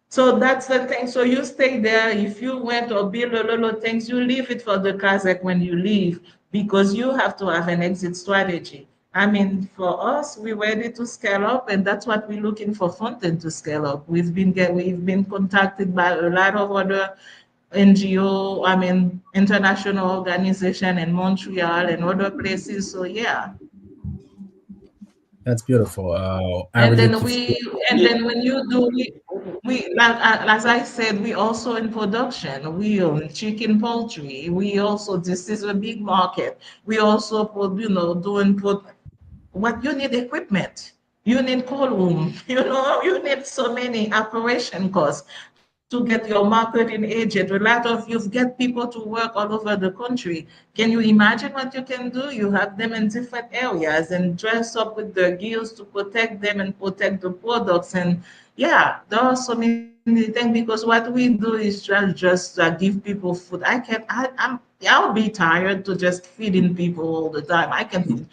So that's the thing. So you stay there. If you went or build a little things, you leave it for the Kazakh when you leave because you have to have an exit strategy. I mean, for us, we're ready to scale up, and that's what we're looking for Fontaine to scale up. We've been contacted by a lot of other NGO, I mean, international organization in Montreal and other places. So yeah. That's beautiful. I And really then appreciate. when you do, we like as I said, we also in production. We own chicken poultry. We also this is a big market. We also put, doing put what you need equipment. You need cold room. You need so many operation costs to get your marketing agent. A lot of you get people to work all over the country. Can you imagine what you can do? You have them in different areas and dress up with their gears to protect them and protect the products. And yeah, there are so many things because what we do is just give people food. I'll be tired to just feeding people all the time. I can.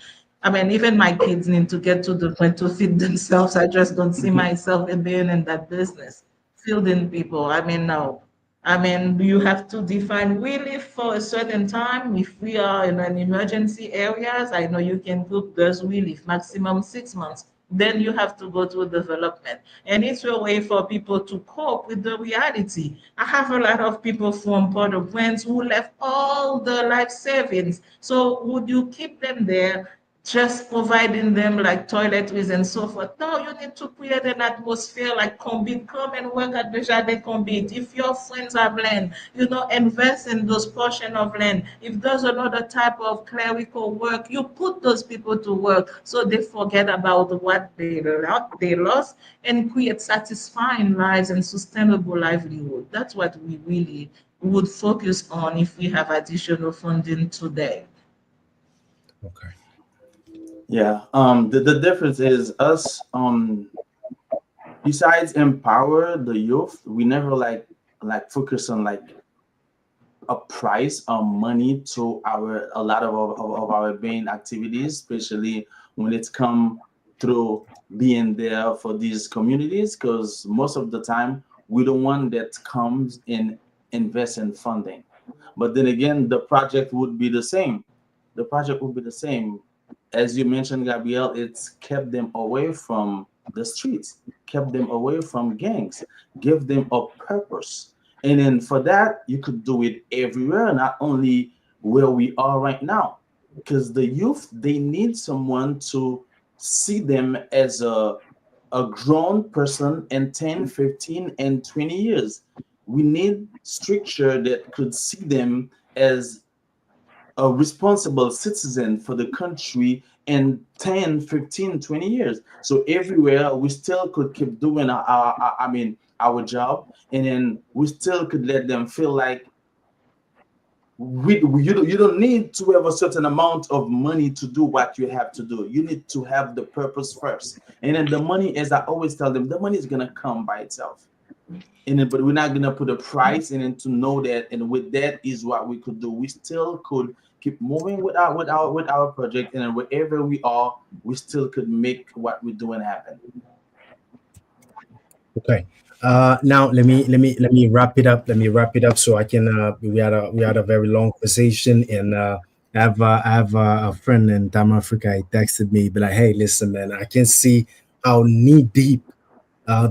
I mean, even my kids need to get to the point to feed themselves. I just don't see myself in being in that business, feeding people. I mean, no. I mean, you have to define we live for a certain time. If we are in an emergency areas, I know you can cook those we live maximum 6 months. then you have to go to development. And it's a way for people to cope with the reality. I have a lot of people from Port-au-Prince who left all the life savings. So would you keep them there just providing them like toiletries and so forth? No, you need to create an atmosphere like Combit. Come and work at the Jardin Combit. If your friends have land, invest in those portion of land. If there's another type of clerical work, you put those people to work so they forget about what they lost and create satisfying lives and sustainable livelihood. That's what we really would focus on if we have additional funding today. Okay. Yeah. The difference is us. Besides empower the youth, we never like focus on like a price or money to a lot of our main activities, especially when it's come through being there for these communities, because most of the time we the one that comes in invest in funding. But then again, the project would be the same. The project would be the same. As you mentioned, Gabrielle, it's kept them away from the streets, kept them away from gangs, give them a purpose. And then for that, you could do it everywhere, not only where we are right now. Because the youth, they need someone to see them as a grown person in 10, 15, and 20 years. We need structure that could see them as a responsible citizen for the country in 10, 15, 20 years. So everywhere we still could keep doing our job, and then we still could let them feel like you don't need to have a certain amount of money to do what you have to do. You need to have the purpose first. And then the money, as I always tell them, the money is gonna come by itself. And then, but we're not gonna put a price in it to know that. And with that is what we could do. We still could keep moving with our project, and then wherever we are, we still could make what we're doing happen. Okay. Now let me wrap it up. Let me wrap it up so I can. We had a very long conversation, and I have a friend in Tam Africa. He texted me, be like, "Hey, listen, man, I can see how knee deep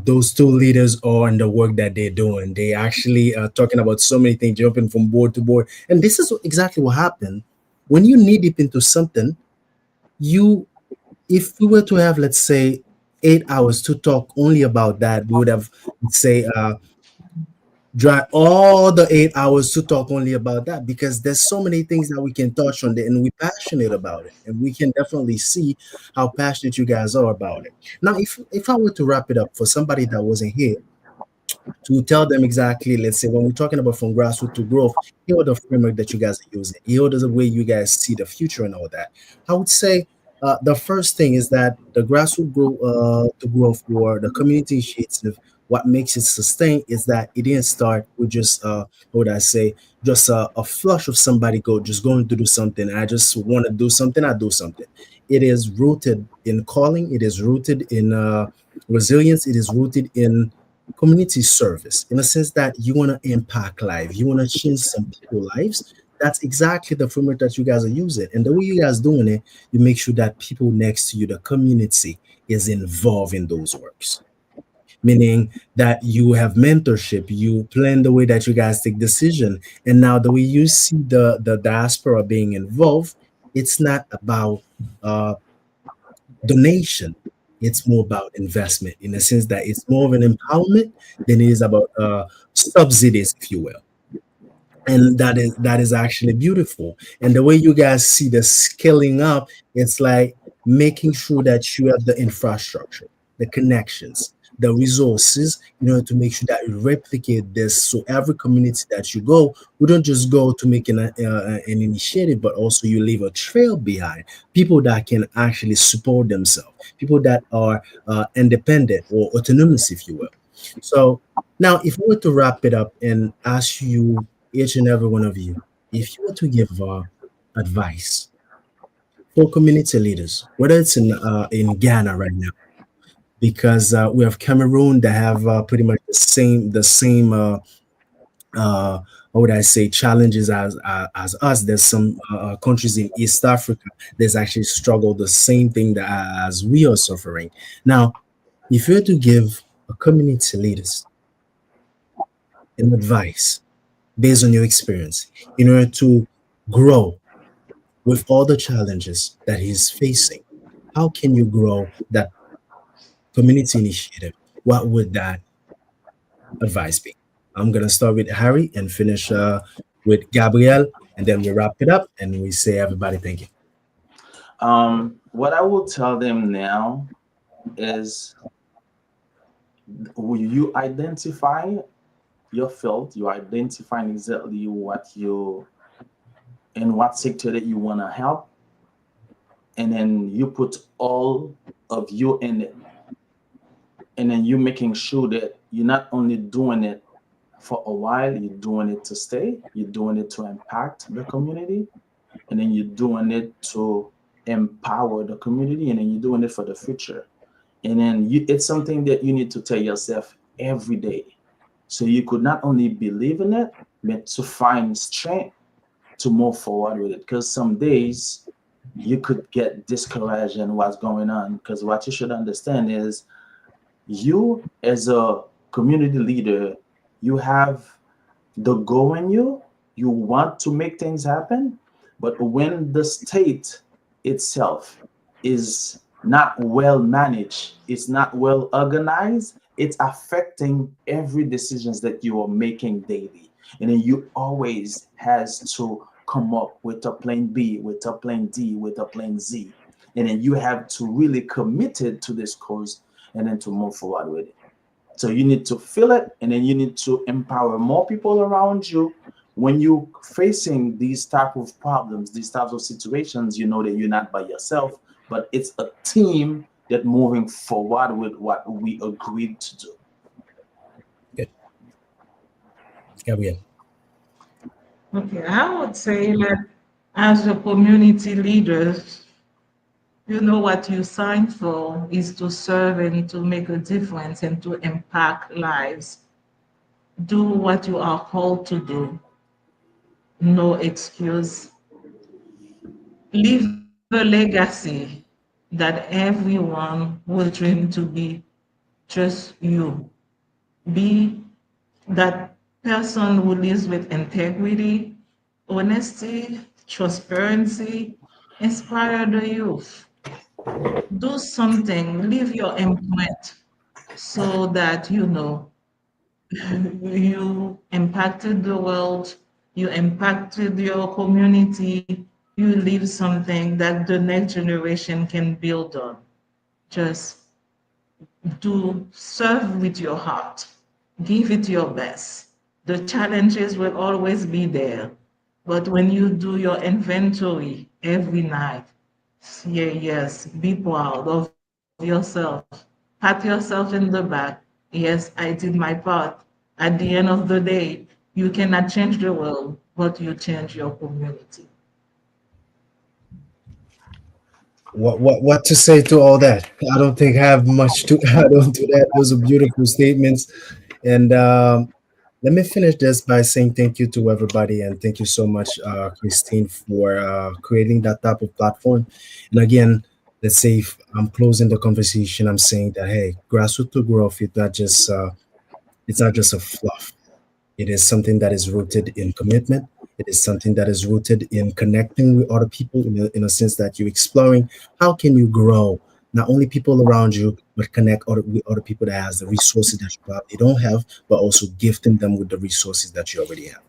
those two leaders are in the work that they're doing. They actually talking about so many things, jumping from board to board, and this is exactly what happened when you knee deep into something. You If we were to have, let's say, 8 hours to talk only about that, we would have, let's say, dry all the 8 hours to talk only about that, because there's so many things that we can touch on there, and we're passionate about it, and we can definitely see how passionate you guys are about it. Now, if I were to wrap it up for somebody that wasn't here, to tell them exactly, let's say, when we're talking about from grassroots to growth, here are the framework that you guys are using. Here are the way you guys see the future and all that. I would say the first thing is that the grassroots to growth or the community initiative, what makes it sustain is that it didn't start with just, what would I say, just a flush of somebody just going to do something. I just want to do something, I do something. It is rooted in calling, it is rooted in resilience, it is rooted in community service, in a sense that you want to impact life, you want to change some people's lives. That's exactly the framework that you guys are using, and the way you guys doing it, you make sure that people next to you, the community, is involved in those works, meaning that you have mentorship, you plan the way that you guys take decision, and now the way you see the diaspora being involved, it's not about uh, donation. It's more about investment, in the sense that it's more of an empowerment than it is about subsidies, if you will. And that is actually beautiful. And the way you guys see the scaling up, it's like making sure that you have the infrastructure, the connections, the resources, in order to make sure that you replicate this. So every community that you go, we don't just go to make an initiative, but also you leave a trail behind, people that can actually support themselves, people that are independent or autonomous, if you will. So now, if we were to wrap it up and ask you, each and every one of you, if you were to give advice for community leaders, whether it's in Ghana right now, because we have Cameroon that have pretty much the same uh, how would I say, challenges as us. There's some countries in East Africa that's actually struggle the same thing that as we are suffering. Now, if you were to give a community leaders an advice based on your experience in order to grow with all the challenges that he's facing, how can you grow that community initiative? What would that advice be? I'm gonna start with Harry and finish with Gabriel, and then we wrap it up and we say everybody thank you. What I will tell them now is you identify your field, you identify exactly what you in what sector that you want to help, and then you put all of you in it, and then you making sure that you're not only doing it for a while, you're doing it to stay, you're doing it to impact the community, and then you're doing it to empower the community, and then you're doing it for the future. And then it's something that you need to tell yourself every day. So you could not only believe in it, but to find strength to move forward with it. Because some days you could get discouraged in what's going on. Because what you should understand is you as a community leader, you have the go in you, you want to make things happen, but when the state itself is not well managed, it's not well organized, it's affecting every decisions that you are making daily. And then you always has to come up with a plan B, with a plan D, with a plan Z. And then you have to really commit it to this cause and then to move forward with it. So you need to feel it, and then you need to empower more people around you. When you facing these type of problems, these types of situations, you know that you're not by yourself, but it's a team that moving forward with what we agreed to do. Good. Gabriel. Okay, I would say that as a community leaders, you know what you signed for is to serve and to make a difference and to impact lives. Do what you are called to do. No excuse. Leave a legacy that everyone will dream to be just you. Be that person who lives with integrity, honesty, transparency, inspire the youth. Do something, leave your imprint so that you know you impacted the world, you impacted your community, you leave something that the next generation can build on. Just do serve with your heart, give it your best. The challenges will always be there, but when you do your inventory every night, yeah, yes, be proud of yourself. Pat yourself in the back. Yes, I did my part. At the end of the day, you cannot change the world, but you change your community. What to say to all that? I don't think I have much to add on to that. Those are beautiful statements. And let me finish this by saying thank you to everybody, and thank you so much, Christine, for creating that type of platform. And again, let's say if I'm closing the conversation, I'm saying that hey, grassroots to growth, it's not just a fluff. It is something that is rooted in commitment. It is something that is rooted in connecting with other people in a sense that you're exploring how can you grow not only people around you, but connect with other people that has the resources that you probably don't have, but also gifting them with the resources that you already have.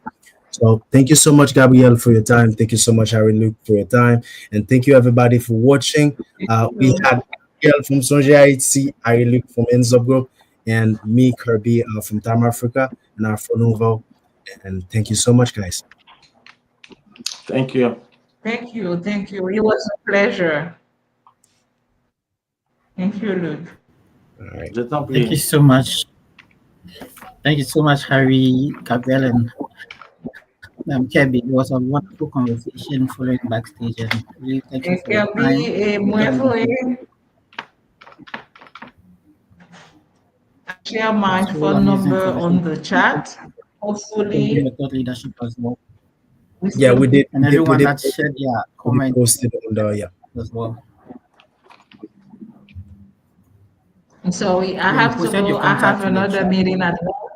So thank you so much, Gabrielle, for your time. Thank you so much, Harry Luke, for your time. And thank you everybody for watching. We had Gabrielle from Songe Haiti, Harry Luke from Enzo Group, and me, Kirby, from Time Africa, and our Nouveau. And thank you so much, guys. Thank you. Thank you, thank you. It was a pleasure. Thank you, Luke. All right. Je t'en Thank you prie. so much. Thank you so much, Harry, Gabriel, and Kebby. It was a wonderful conversation following backstage, and really thank you Et for your Kirby time. et moi, share It my was really phone amazing number on conversation. the chat. hopefully the thought leadership as well. we Yeah, still. And everyone that shared their we did comment post it on the yeah. as well. Sorry, I Yeah, you have to posted your go. I have contact in the another chat. meeting at home.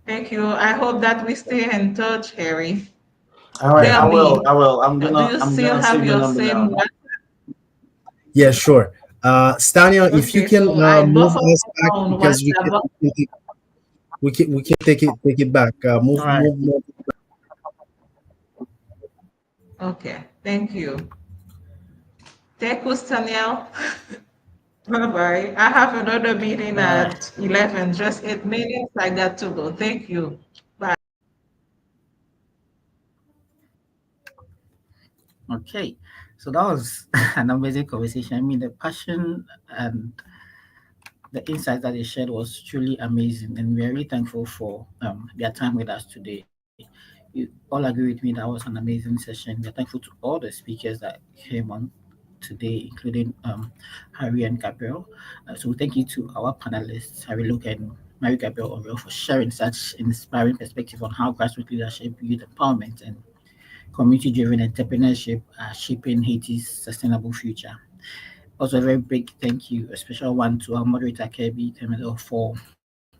Thank you. I hope that we stay in touch, Harry. All right, I will. Kirby, I will. do you I'm still gonna have save your your number same now. one? Yeah, sure. Stania, if you Okay, can so I move both of us us back are on because WhatsApp. we can take it back. All right. Move. Okay, thank you. Thank you, Daniel. Bye bye. I have another meeting All right. at 11, just 8 minutes. I got to go. Thank you. Bye. Okay. So that was an amazing conversation. I mean, the passion and the insights that they shared was truly amazing, and we're really thankful for their time with us today. You all agree with me that was an amazing session. We're thankful to all the speakers that came on today, including Harry and Gabriel. So thank you to our panelists, Harry Luke and Mary Gabriel Oriol, for sharing such inspiring perspective on how grassroots leadership, youth empowerment, and community-driven entrepreneurship are shaping Haiti's sustainable future. Also, a very big thank you, a special one to our moderator, Kirby Temelo, for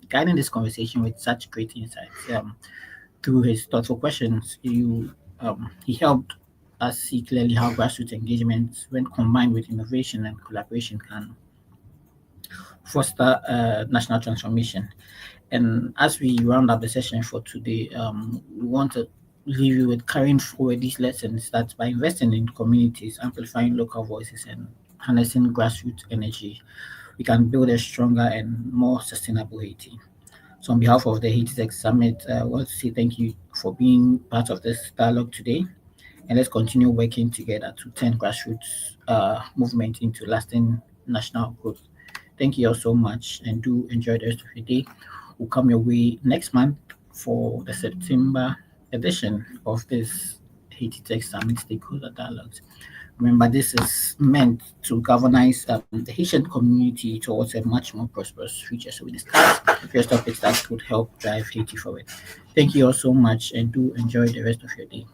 guiding this conversation with such great insights. Through his thoughtful questions, he helped us see clearly how grassroots engagement, when combined with innovation and collaboration, can foster national transformation. And as we round up the session for today, we want to leave you with carrying forward these lessons that by investing in communities, amplifying local voices, and harnessing grassroots energy, we can build a stronger and more sustainable Haiti. So, on behalf of the Haiti Tech Summit, I want to say thank you for being part of this dialogue today. And let's continue working together to turn grassroots movement into lasting national growth. Thank you all so much, and do enjoy the rest of your day. We'll come your way next month for the September edition of this Haiti Tech Summit Stakeholder Dialogues. Remember, this is meant to galvanize the Haitian community towards a much more prosperous future. So we discuss various topics that could help drive Haiti forward. Thank you all so much, and do enjoy the rest of your day.